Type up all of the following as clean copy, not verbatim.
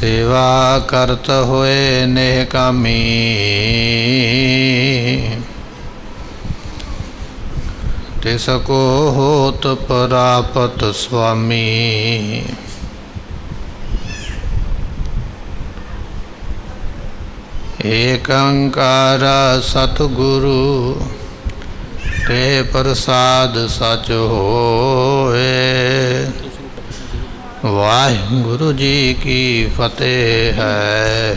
सेवा करत होए नेह कामी, तिसको होत परापत स्वामी। एक अंकार सतगुरु ते प्रसाद सच होए। वाहिगुरु जी की फतेह है,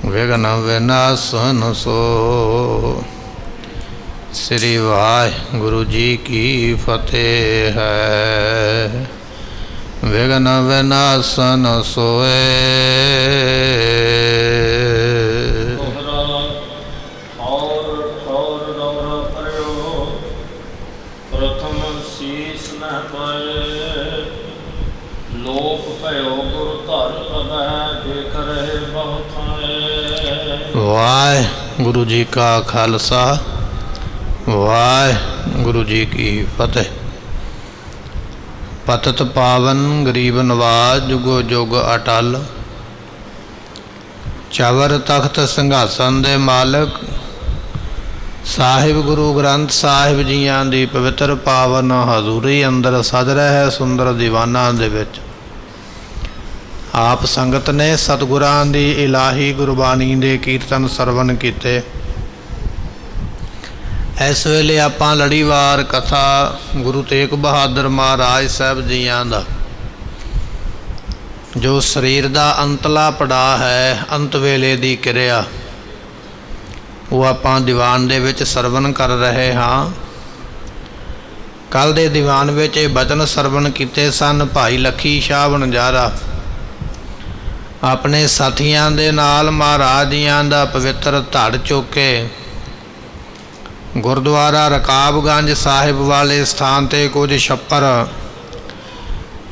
विघ्न विनाशन सो। श्री वाहिगुरु जी की फतेह है, विघ्न विनाशन सोए। वाहिगुरु जी का खालसा, वाहिगुरु जी की फतेह। पतत पावन गरीब नवाज, जुगो जुग अटल। चवर तख्त संघासन दे मालक, साहिब गुरु ग्रंथ साहिब जियां दी पवित्र पावन हजूरी अंदर सज रहा है सुंदर दीवाना दे विच। आप संगत ने सतगुरां दी इलाही गुरबाणी दे कीर्तन सरवण कीते। इस वेले आपां लड़ीवार कथा गुरु तेग बहादुर महाराज साहब जियां दा जो शरीर दा अंतला पड़ा है, अंत वेले दी क्रिया, वो आपां दीवान दे विच सरवण कर रहे हाँ। कल दे दीवान विच बचन सरवण कीते सन भाई लखी शाह वणजारा अपने साथियां दे नाल महाराज जियां दा पवित्र धड़ चुक के गुरुद्वारा रकाबगंज साहिब वाले स्थान ते कुछ छप्पर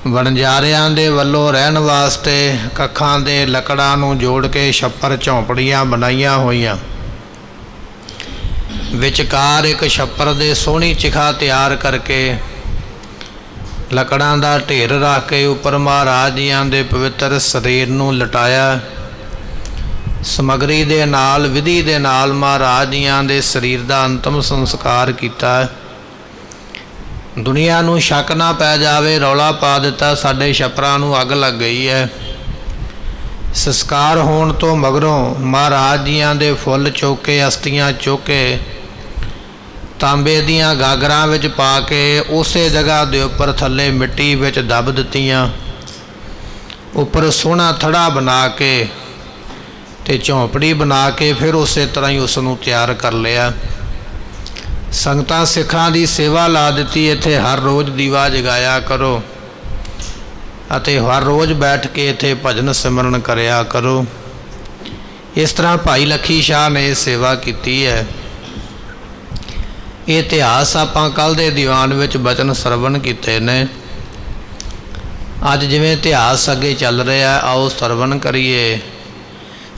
वणजारियां दे वल्लों रहन वास्ते कखां दे लकड़ां नूं जोड़ के छप्पर झोंपड़ियां बनाईयां होईयां। विचकार एक छप्पर दे सोहनी चिखा तैयार करके लकड़ां दा ढेर रख के उपर महाराज जियां दे पवित्र शरीर नूं लटाया। समगरी दे नाल विधि दे नाल महाराज जियां दे शरीर दा अंतिम संस्कार कीता। दुनिया नूं शक ना पै जावे, रौला पा दिता साडे छप्परां नूं अग लग गई है। संस्कार होण तो मगरों महाराज जियां दे फुੱਲ चुक के अस्थियां चुक के तांबे दियां गागरां विच पा के उसे जगह दे उपर थल्ले मिट्टी विच दब दित्तियां। उपर सोहना थड़ा बना के ते झोंपड़ी बना के फिर उस तरह ही उसनूं तैयार कर लिया। संगतां सिखां दी सेवा ला दित्ती, इत्थे हर रोज़ दीवा जगाया करो अते हर रोज़ बैठ के इत्थे भजन सिमरन करया करो। इस तरह भाई लखी शाह ने सेवा की है। ये इतिहास आपां कल दे दीवान विच बचन सरवण कीते ने। अज जिवें इतिहास अगे चल रहा है, आओ सरवण करिए।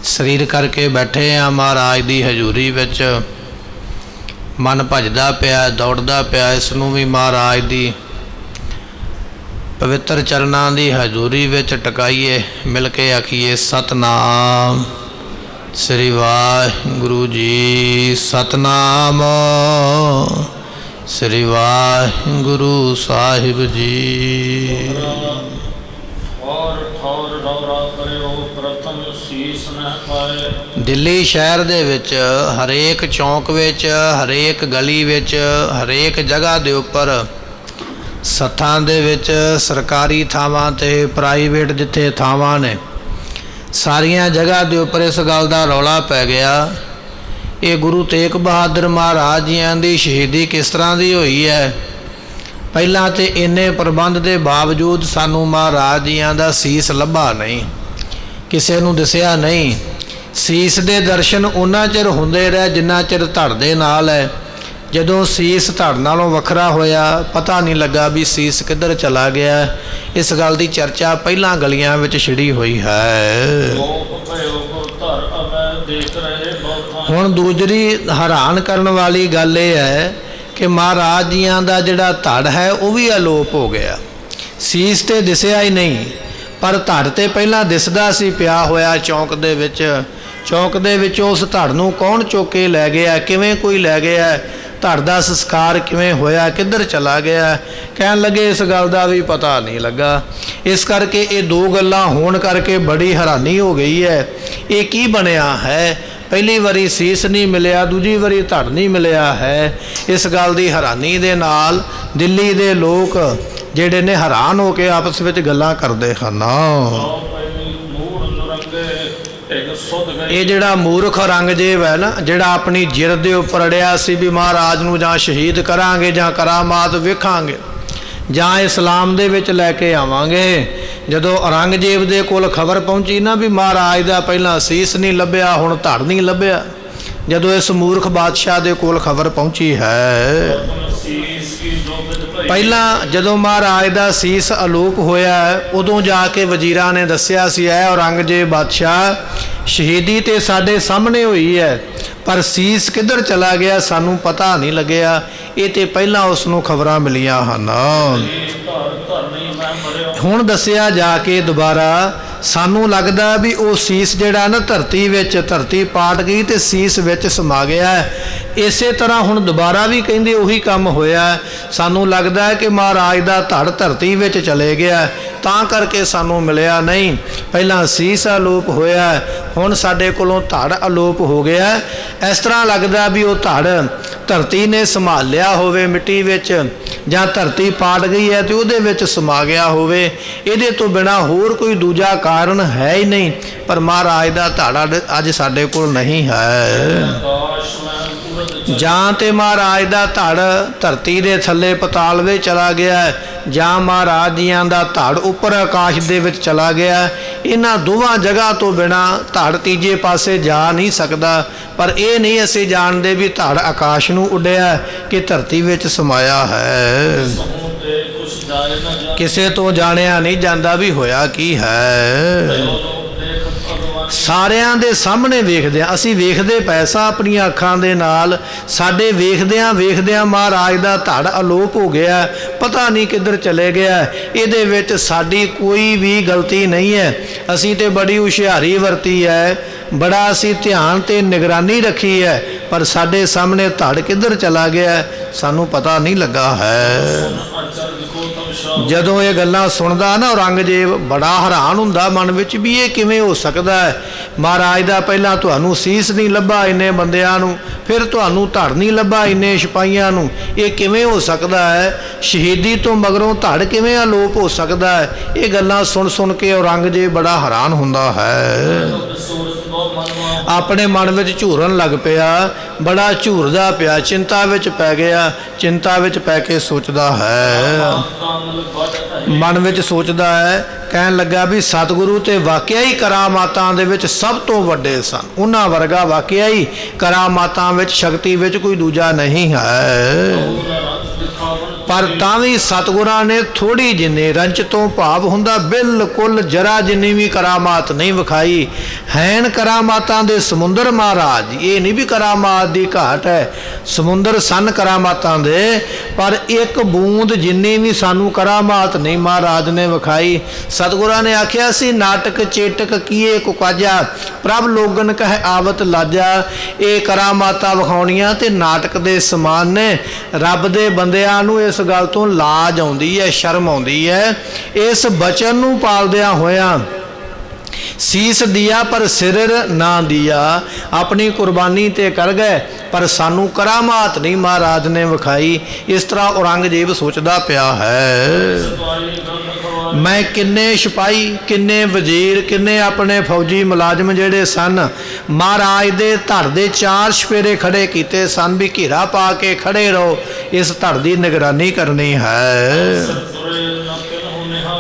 शरीर करके बैठे हाँ महाराज दी हजूरी विच, मन भजदा पिया दौड़दा पिया। इसनूं भी महाराज दी पवित्र चरनां दी हजूरी विच टकाईए, मिल के आखिए सतनाम श्री वाहिगुरु जी। सतनाम श्री वाहिगुरु साहिब जी। दिल्ली शहर दे विच हरेक चौंक विच, हरेक गली विच, हरेक जगह दे उपर सत्थां दे विच, सरकारी थावां ते प्राइवेट जिथे थावां ने, सारिया जगह के उपर इस गल का रौला पै गया। ये गुरु तेग बहादुर महाराज जियां दी शहीदी किस तरह की हुई है। पहला तो इन्ने प्रबंध के बावजूद सानू महाराज जियां दा सीस लभा नहीं, किसी नूं दिसिया नहीं। सीस के दर्शन उन्ना चिर हुंदे रहे जिन्ना चिर धड़ दे नाल है। जदों सीस धड़ नालों वखरा होया, पता नहीं लगा भी सीस किधर चला गया। इस गल की चर्चा पहला गलियां विच छिड़ी हुई है। हुण दूसरी हैरान करने वाली गल यह है कि महाराज जियां दा जिहड़ा धड़ है वह भी अलोप हो गया। सीस ते दिसिया ही नहीं। ਪਰ ਧੜ ਤੇ ਪਹਿਲਾਂ ਦਿਸਦਾ ਸੀ ਪਿਆ ਹੋਇਆ ਚੌਂਕ ਦੇ ਵਿੱਚ। ਚੌਂਕ ਦੇ ਵਿੱਚ ਉਸ ਧੜ ਨੂੰ ਕੌਣ ਚੁੱਕ ਕੇ ਲੈ ਗਿਆ, ਕਿਵੇਂ ਕੋਈ ਲੈ ਗਿਆ, ਧੜ ਦਾ ਸੰਸਕਾਰ ਕਿਵੇਂ ਹੋਇਆ, ਕਿੱਧਰ ਚਲਾ ਗਿਆ, ਕਹਿਣ ਲੱਗੇ ਇਸ ਗੱਲ ਦਾ ਵੀ ਪਤਾ ਨਹੀਂ ਲੱਗਾ। ਇਸ ਕਰਕੇ ਇਹ ਦੋ ਗੱਲਾਂ ਹੋਣ ਕਰਕੇ ਬੜੀ ਹੈਰਾਨੀ ਹੋ ਗਈ ਹੈ। ਇਹ ਕੀ ਬਣਿਆ ਹੈ? ਪਹਿਲੀ ਵਾਰੀ ਸੀਸ ਨਹੀਂ ਮਿਲਿਆ, ਦੂਜੀ ਵਾਰੀ ਧੜ ਨਹੀਂ ਮਿਲਿਆ ਹੈ। ਇਸ ਗੱਲ ਦੀ ਹੈਰਾਨੀ ਦੇ ਨਾਲ ਦਿੱਲੀ ਦੇ ਲੋਕ ਜਿਹੜੇ ਨੇ ਹੈਰਾਨ ਹੋ ਕੇ ਆਪਸ ਵਿੱਚ ਗੱਲਾਂ ਕਰਦੇ ਹਨ। ਇਹ ਜਿਹੜਾ ਮੂਰਖ ਔਰੰਗਜ਼ੇਬ ਹੈ ਨਾ, ਜਿਹੜਾ ਆਪਣੀ ਜਿਰਦ ਦੇ ਉੱਪਰ ਅੜਿਆ ਸੀ ਵੀ ਮਹਾਰਾਜ ਨੂੰ ਜਾਂ ਸ਼ਹੀਦ ਕਰਾਂਗੇ ਜਾਂ ਕਰਾਮਾਤ ਵੇਖਾਂਗੇ ਜਾਂ ਇਸਲਾਮ ਦੇ ਵਿੱਚ ਲੈ ਕੇ ਆਵਾਂਗੇ, ਜਦੋਂ ਔਰੰਗਜ਼ੇਬ ਦੇ ਕੋਲ ਖਬਰ ਪਹੁੰਚੀ ਨਾ ਵੀ ਮਹਾਰਾਜ ਦਾ ਪਹਿਲਾਂ ਸੀਸ ਨਹੀਂ ਲੱਭਿਆ, ਹੁਣ ਧੜ ਨਹੀਂ ਲੱਭਿਆ, ਜਦੋਂ ਇਸ ਮੂਰਖ ਬਾਦਸ਼ਾਹ ਦੇ ਕੋਲ ਖਬਰ ਪਹੁੰਚੀ ਹੈ, ਪਹਿਲਾਂ ਜਦੋਂ ਮਹਾਰਾਜ ਦਾ ਸੀਸ ਅਲੋਪ ਹੋਇਆ ਉਦੋਂ ਜਾ ਕੇ ਵਜ਼ੀਰਾਂ ਨੇ ਦੱਸਿਆ ਸੀ ਐ ਔਰੰਗਜ਼ੇਬ ਬਾਦਸ਼ਾਹ ਸ਼ਹੀਦੀ ਤੇ ਸਾਡੇ ਸਾਹਮਣੇ ਹੋਈ ਹੈ, ਪਰ ਸੀਸ ਕਿੱਧਰ ਚਲਾ ਗਿਆ ਸਾਨੂੰ ਪਤਾ ਨਹੀਂ ਲੱਗਿਆ। ਇਹ ਤੇ ਪਹਿਲਾਂ ਉਸ ਨੂੰ ਖਬਰਾਂ ਮਿਲੀਆਂ ਹਨ। ਹੁਣ ਦੱਸਿਆ ਜਾ ਕੇ ਦੁਬਾਰਾ, ਸਾਨੂੰ ਲੱਗਦਾ ਵੀ ਉਹ ਸੀਸ ਜਿਹੜਾ ਨਾ ਧਰਤੀ ਵਿੱਚ, ਧਰਤੀ ਪਾਟ ਗਈ ਤੇ ਸੀਸ ਵਿੱਚ ਸਮਾ ਗਿਆ। ਇਸੇ ਤਰ੍ਹਾਂ ਹੁਣ ਦੁਬਾਰਾ ਵੀ ਕਹਿੰਦੇ ਉਹੀ ਕੰਮ ਹੋਇਆ। ਸਾਨੂੰ ਲੱਗਦਾ ਕਿ ਮਹਾਰਾਜ ਦਾ ਧੜ ਧਰਤੀ ਵਿੱਚ ਚਲੇ ਗਿਆ, ਤਾਂ ਕਰਕੇ ਸਾਨੂੰ ਮਿਲਿਆ ਨਹੀਂ। ਪਹਿਲਾਂ ਸੀਸ ਅਲੋਪ ਹੋਇਆ, ਹੁਣ ਸਾਡੇ ਕੋਲੋਂ ਧੜ ਅਲੋਪ ਹੋ ਗਿਆ। ਇਸ ਤਰ੍ਹਾਂ ਲੱਗਦਾ ਵੀ ਉਹ ਧੜ ਧਰਤੀ ਨੇ ਸੰਭਾਲਿਆ ਹੋਵੇ ਮਿੱਟੀ ਵਿੱਚ, ਜਾਂ ਧਰਤੀ ਪਾਟ ਗਈ ਹੈ ਤੇ ਉਹਦੇ ਵਿੱਚ ਸਮਾ ਗਿਆ ਹੋਵੇ। ਇਹਦੇ ਤੋਂ ਬਿਨਾਂ ਹੋਰ ਕੋਈ ਦੂਜਾ ਕਾਰਨ ਹੈ ਹੀ ਨਹੀਂ। ਪਰ ਮਹਾਰਾਜ ਦਾ ਧੜ ਅੱਜ ਸਾਡੇ ਕੋਲ ਨਹੀਂ ਹੈ। ਜਾਂ ਤੇ ਮਹਾਰਾਜ ਦਾ ਧੜ ਧਰਤੀ ਦੇ ਥੱਲੇ ਪਤਾਲ ਵਿੱਚ ਚਲਾ ਗਿਆ, ਜਾਂ ਮਹਾਰਾਜ ਜੀਆਂ ਦਾ ਧੜ ਉੱਪਰ ਆਕਾਸ਼ ਦੇ ਵਿੱਚ ਚਲਾ ਗਿਆ। ਇਹਨਾਂ ਦੋਵਾਂ ਜਗ੍ਹਾ ਤੋਂ ਬਿਨਾਂ ਧੜ ਤੀਜੇ ਪਾਸੇ ਜਾ ਨਹੀਂ ਸਕਦਾ। ਪਰ ਇਹ ਨਹੀਂ ਅਸੀਂ ਜਾਣਦੇ ਵੀ ਧੜ ਆਕਾਸ਼ ਨੂੰ ਉੱਡਿਆ ਕਿ ਧਰਤੀ ਵਿੱਚ ਸਮਾਇਆ ਹੈ। ਕਿਸੇ ਤੋਂ ਜਾਣਿਆ ਨਹੀਂ ਜਾਂਦਾ ਵੀ ਹੋਇਆ ਕੀ ਹੈ। ਸਾਰਿਆਂ ਦੇ ਸਾਹਮਣੇ ਵੇਖਦੇ ਹਾਂ, ਅਸੀਂ ਵੇਖਦੇ ਪੈਸਾ ਆਪਣੀਆਂ ਅੱਖਾਂ ਦੇ ਨਾਲ, ਸਾਡੇ ਵੇਖਦਿਆਂ ਮਹਾਰਾਜ ਦਾ ਧੜ ਅਲੋਪ ਹੋ ਗਿਆ, ਪਤਾ ਨਹੀਂ ਕਿੱਧਰ ਚਲੇ ਗਿਆ। ਇਹਦੇ ਵਿੱਚ ਸਾਡੀ ਕੋਈ ਵੀ ਗਲਤੀ ਨਹੀਂ ਹੈ। ਅਸੀਂ ਤੇ ਬੜੀ ਹੁਸ਼ਿਆਰੀ ਵਰਤੀ ਹੈ, ਬੜਾ ਅਸੀਂ ਧਿਆਨ ਤੇ ਨਿਗਰਾਨੀ ਰੱਖੀ ਹੈ, ਪਰ ਸਾਡੇ ਸਾਹਮਣੇ ਧੜ ਕਿੱਧਰ ਚਲਾ ਗਿਆ ਸਾਨੂੰ ਪਤਾ ਨਹੀਂ ਲੱਗਾ ਹੈ। ਜਦੋਂ ਇਹ ਗੱਲਾਂ ਸੁਣਦਾ ਨਾ ਔਰੰਗਜ਼ੇਬ ਬੜਾ ਹੈਰਾਨ ਹੁੰਦਾ ਮਨ ਵਿੱਚ ਵੀ ਇਹ ਕਿਵੇਂ ਹੋ ਸਕਦਾ ਹੈ। ਮਹਾਰਾਜ ਦਾ ਪਹਿਲਾਂ ਤੁਹਾਨੂੰ ਸੀਸ ਨਹੀਂ ਲੱਭਾ ਇੰਨੇ ਬੰਦਿਆਂ ਨੂੰ, ਫਿਰ ਤੁਹਾਨੂੰ ਧੜ ਨਹੀਂ ਲੱਭਾ ਇੰਨੇ ਸਿਪਾਹੀਆਂ ਨੂੰ, ਇਹ ਕਿਵੇਂ ਹੋ ਸਕਦਾ ਹੈ। ਸ਼ਹੀਦੀ ਤੋਂ ਮਗਰੋਂ ਧੜ ਕਿਵੇਂ ਅਲੋਪ ਹੋ ਸਕਦਾ ਹੈ। ਇਹ ਗੱਲਾਂ ਸੁਣ ਕੇ ਔਰੰਗਜ਼ੇਬ ਬੜਾ ਹੈਰਾਨ ਹੁੰਦਾ ਹੈ। ਆਪਣੇ ਮਨ ਵਿੱਚ ਝੂਰਨ ਲੱਗ ਪਿਆ, ਬੜਾ ਝੂਰਦਾ ਪਿਆ, ਚਿੰਤਾ ਵਿੱਚ ਪੈ ਗਿਆ। ਚਿੰਤਾ ਵਿੱਚ ਪੈ ਕੇ ਸੋਚਦਾ ਹੈ, ਮਨ ਵਿੱਚ ਸੋਚਦਾ ਹੈ, ਕਹਿਣ ਲੱਗਾ ਵੀ ਸਤਿਗੁਰੂ ਤੇ ਵਾਕਿਆ ਹੀ ਕਰਾਮਾਤਾਂ ਦੇ ਵਿੱਚ ਸਭ ਤੋਂ ਵੱਡੇ ਸਨ। ਉਹਨਾਂ ਵਰਗਾ ਵਾਕਿਆ ਹੀ ਕਰਾਮਾਤਾਂ ਵਿੱਚ, ਸ਼ਕਤੀ ਵਿੱਚ ਕੋਈ ਦੂਜਾ ਨਹੀਂ ਹੈ। ਪਰ ਤਾਂ ਵੀ ਸਤਿਗੁਰਾਂ ਨੇ ਥੋੜੀ ਜਿੰਨੀ, ਰੰਚ ਤੋਂ ਭਾਵ ਹੁੰਦਾ ਬਿਲਕੁਲ ਜਰਾ ਜਿੰਨੀ ਵੀ ਕਰਾਮਾਤ ਨਹੀਂ ਵਿਖਾਈ। ਹੈਨ ਕਰਾਮਾਤਾਂ ਦੇ ਸਮੁੰਦਰ ਮਹਾਰਾਜ, ਇਹ ਨਹੀਂ ਵੀ ਕਰਾਮਾਤ ਦੀ ਘਾਟ ਹੈ, ਸਮੁੰਦਰ ਸਨ ਕਰਾਮਾਤਾਂ ਦੇ, ਪਰ ਇੱਕ ਬੂੰਦ ਜਿੰਨੀ ਵੀ ਸਾਨੂੰ ਕਰਾਮਾਤ ਨਹੀਂ ਮਹਾਰਾਜ ਨੇ ਵਿਖਾਈ। ਸਤਿਗੁਰਾਂ ਨੇ ਆਖਿਆ ਸੀ ਨਾਟਕ ਚੇਟਕ ਕੀਏ ਕੁਕਾਜਾ, ਪ੍ਰਭ ਲੋਗਨ ਕਹਿ ਆਵਤ ਲਾਜਾ। ਇਹ ਕਰਾਮਾਤਾਂ ਵਿਖਾਉਣੀਆਂ ਤੇ ਨਾਟਕ ਦੇ ਸਮਾਨ ਨੇ। ਰੱਬ ਦੇ ਬੰਦਿਆਂ ਨੂੰ ਇਸ ਗੱਲ ਤੋਂ ਲਾਜ ਆਉਂਦੀ ਹੈ, ਸ਼ਰਮ ਆਉਂਦੀ ਹੈ। ਇਸ ਬਚਨ ਨੂੰ ਪਾਲਦਿਆਂ ਹੋਇਆਂ ਸੀਸ ਦਿਆ ਪਰ ਸਿਰ ਨਾ ਦਿਆ, ਆਪਣੀ ਕੁਰਬਾਨੀ ਤੇ ਕਰ ਗਏ ਪਰ ਸਾਨੂੰ ਕਰਾਮਾਤ ਨਹੀਂ ਮਹਾਰਾਜ ਨੇ ਵਿਖਾਈ। ਇਸ ਤਰ੍ਹਾਂ ਔਰੰਗਜ਼ੇਬ ਸੋਚਦਾ ਪਿਆ ਹੈ। ਮੈਂ ਕਿੰਨੇ ਸਿਪਾਹੀ, ਕਿੰਨੇ ਵਜ਼ੀਰ, ਕਿੰਨੇ ਆਪਣੇ ਫੌਜੀ ਮੁਲਾਜ਼ਮ ਜਿਹੜੇ ਸਨ, ਮਹਾਰਾਜ ਦੇ ਧੜ ਦੇ ਚਾਰ ਸਪੇਰੇ ਖੜੇ ਕੀਤੇ ਸਨ ਵੀ ਘੇਰਾ ਪਾ ਕੇ ਖੜੇ ਰਹੋ, ਇਸ ਧੜ ਦੀ ਨਿਗਰਾਨੀ ਕਰਨੀ ਹੈ।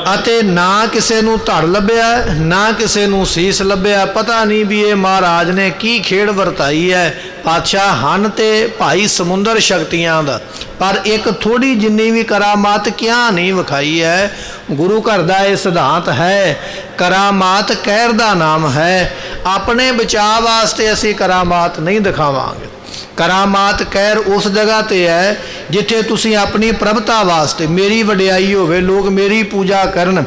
ਅਤੇ ਨਾ ਕਿਸੇ ਨੂੰ ਧੜ ਲੱਭਿਆ, ਨਾ ਕਿਸੇ ਨੂੰ ਸੀਸ ਲੱਭਿਆ। ਪਤਾ ਨਹੀਂ ਵੀ ਇਹ ਮਹਾਰਾਜ ਨੇ ਕੀ ਖੇਡ ਵਰਤਾਈ ਹੈ। ਪਾਤਸ਼ਾਹ ਹਨ ਤੇ ਭਾਈ ਸਮੁੰਦਰ ਸ਼ਕਤੀਆਂ ਦਾ, ਪਰ ਇੱਕ ਥੋੜੀ ਜਿੰਨੀ ਵੀ ਕਰਾਮਾਤ ਕਿਆ ਨਹੀਂ ਵਿਖਾਈ ਹੈ। ਗੁਰੂ ਘਰ ਦਾ ਇਹ ਸਿਧਾਂਤ ਹੈ, ਕਰਾਮਾਤ ਕਹਿਰ ਦਾ ਨਾਮ ਹੈ। ਆਪਣੇ ਬਚਾਅ ਵਾਸਤੇ ਅਸੀਂ ਕਰਾਮਾਤ ਨਹੀਂ ਦਿਖਾਵਾਂਗੇ। ਕਰਾਮਾਤ ਕਹਿਰ ਉਸ ਜਗ੍ਹਾ ਤੇ ਹੈ ਜਿੱਥੇ ਤੁਸੀਂ ਆਪਣੀ ਪ੍ਰਭਤਾ ਵਾਸਤੇ, ਮੇਰੀ ਵਡਿਆਈ ਹੋਵੇ, ਲੋਕ ਮੇਰੀ ਪੂਜਾ ਕਰਨ,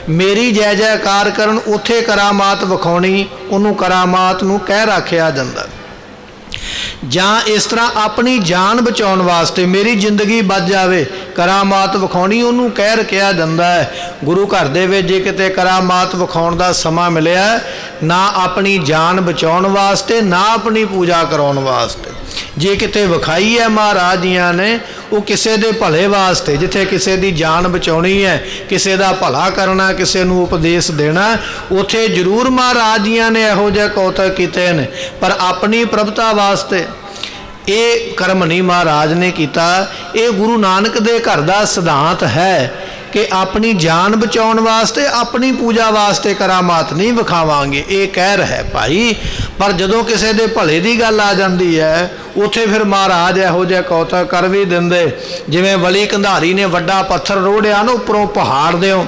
ਮੇਰੀ ਜੈ ਜੈਕਾਰ ਕਰਨ ਉੱਥੇ ਕਰਾਮਾਤ ਵਿਖਾਉਣੀ, ਉਹਨੂੰ ਕਰਾਮਾਤ ਨੂੰ ਕਹਿ ਰੱਖਿਆ ਜਾਂਦਾ। ਜਾਂ ਇਸ ਤਰ੍ਹਾਂ ਆਪਣੀ ਜਾਨ ਬਚਾਉਣ ਵਾਸਤੇ ਮੇਰੀ ਜ਼ਿੰਦਗੀ ਬਚ ਜਾਵੇ, ਕਰਾਮਾਤ ਵਿਖਾਉਣੀ, ਉਹਨੂੰ ਕਹਿ ਰੱਖਿਆ ਜਾਂਦਾ ਹੈ। ਗੁਰੂ ਘਰ ਦੇ ਵਿੱਚ ਜੇ ਕਿਤੇ ਕਰਾਮਾਤ ਵਿਖਾਉਣ ਦਾ ਸਮਾਂ ਮਿਲਿਆ, ਨਾ ਆਪਣੀ ਜਾਨ ਬਚਾਉਣ ਵਾਸਤੇ ਨਾ ਆਪਣੀ ਪੂਜਾ ਕਰਾਉਣ ਵਾਸਤੇ, ਜੇ ਕਿਤੇ ਵਿਖਾਈ ਹੈ ਮਹਾਰਾਜ ਜੀਆਂ ਨੇ, ਉਹ ਕਿਸੇ ਦੇ ਭਲੇ ਵਾਸਤੇ, ਜਿੱਥੇ ਕਿਸੇ ਦੀ ਜਾਨ ਬਚਾਉਣੀ ਹੈ, ਕਿਸੇ ਦਾ ਭਲਾ ਕਰਨਾ, ਕਿਸੇ ਨੂੰ ਉਪਦੇਸ਼ ਦੇਣਾ, ਉੱਥੇ ਜ਼ਰੂਰ ਮਹਾਰਾਜ ਜੀਆਂ ਨੇ ਇਹੋ ਜਿਹੇ ਕੌਤਕ ਕੀਤੇ ਨੇ। ਪਰ ਆਪਣੀ ਪ੍ਰਭਤਾ ਵਾਸਤੇ ਇਹ ਕਰਮ ਨਹੀਂ ਮਹਾਰਾਜ ਨੇ ਕੀਤਾ। ਇਹ ਗੁਰੂ ਨਾਨਕ ਦੇ ਘਰ ਦਾ ਸਿਧਾਂਤ ਹੈ ਕਿ ਆਪਣੀ ਜਾਨ ਬਚਾਉਣ ਵਾਸਤੇ, ਆਪਣੀ ਪੂਜਾ ਵਾਸਤੇ ਕਰਾਮਾਤ ਨਹੀਂ ਵਿਖਾਵਾਂਗੇ, ਇਹ ਕਹਿ ਰਿਹਾ ਭਾਈ। ਪਰ ਜਦੋਂ ਕਿਸੇ ਦੇ ਭਲੇ ਦੀ ਗੱਲ ਆ ਜਾਂਦੀ ਹੈ, ਉੱਥੇ ਫਿਰ ਮਹਾਰਾਜ ਇਹੋ ਜਿਹੇ ਕੌਤਕ ਕਰ ਵੀ ਦਿੰਦੇ। ਜਿਵੇਂ ਬਲੀ ਕੰਧਾਰੀ ਨੇ ਵੱਡਾ ਪੱਥਰ ਰੋੜਿਆ ਨਾ ਉੱਪਰੋਂ ਪਹਾੜ ਦਿਓ,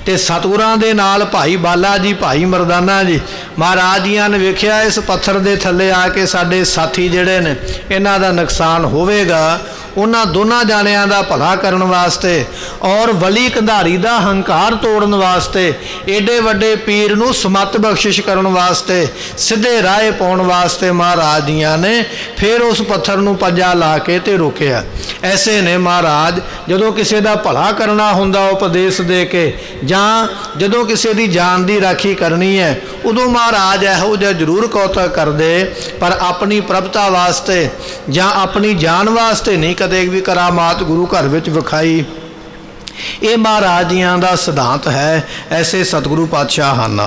ਤੇ ਸਤਿਗੁਰਾਂ ਦੇ ਨਾਲ ਭਾਈ ਬਾਲਾ ਜੀ, ਭਾਈ ਮਰਦਾਨਾ ਜੀ ਮਹਾਰਾਜ ਜੀਆਂ ਨੇ ਵੇਖਿਆ ਇਸ ਪੱਥਰ ਦੇ ਥੱਲੇ ਆ ਕੇ ਸਾਡੇ ਸਾਥੀ ਜਿਹੜੇ ਨੇ, ਇਹਨਾਂ ਦਾ ਨੁਕਸਾਨ ਹੋਵੇਗਾ। ਉਹਨਾਂ ਦੋਨਾਂ ਜਾਣਿਆਂ ਦਾ ਭਲਾ ਕਰਨ ਵਾਸਤੇ ਔਰ ਬਲੀ ਕੰਧਾਰੀ ਦਾ ਹੰਕਾਰ ਤੋੜਨ ਵਾਸਤੇ, ਏਡੇ ਵੱਡੇ ਪੀਰ ਨੂੰ ਸਮੱਤ ਬਖਸ਼ਿਸ਼ ਕਰਨ ਵਾਸਤੇ, ਸਿੱਧੇ ਰਾਹ ਪਾਉਣ ਵਾਸਤੇ ਮਹਾਰਾਜ ਜੀਆਂ ਨੇ ਫਿਰ ਉਸ ਪੱਥਰ ਨੂੰ ਪੰਜਾ ਲਾ ਕੇ ਤੇ ਰੋਕਿਆ। ਐਸੇ ਨੇ ਮਹਾਰਾਜ, ਜਦੋਂ ਕਿਸੇ ਦਾ ਭਲਾ ਕਰਨਾ ਹੁੰਦਾ ਉਪਦੇਸ਼ ਦੇ ਕੇ, ਜਾਂ ਜਦੋਂ ਕਿਸੇ ਦੀ ਜਾਨ ਦੀ ਰਾਖੀ ਕਰਨੀ ਹੈ, ਉਦੋਂ ਮਹਾਰਾਜ ਇਹੋ ਜਿਹਾ ਜ਼ਰੂਰ ਕੌਤਕ ਕਰਦੇ। ਪਰ ਆਪਣੀ ਪ੍ਰਭਤਾ ਵਾਸਤੇ ਜਾਂ ਆਪਣੀ ਜਾਨ ਵਾਸਤੇ ਨਹੀਂ ਕਦੇ ਵੀ ਕਰਾਮਾਤ ਗੁਰੂ ਘਰ ਵਿੱਚ ਵਿਖਾਈ। ਇਹ ਮਹਾਰਾਜ ਜੀਆਂ ਦਾ ਸਿਧਾਂਤ ਹੈ। ਐਸੇ ਸਤਿਗੁਰੂ ਪਾਤਸ਼ਾਹ ਹਨ।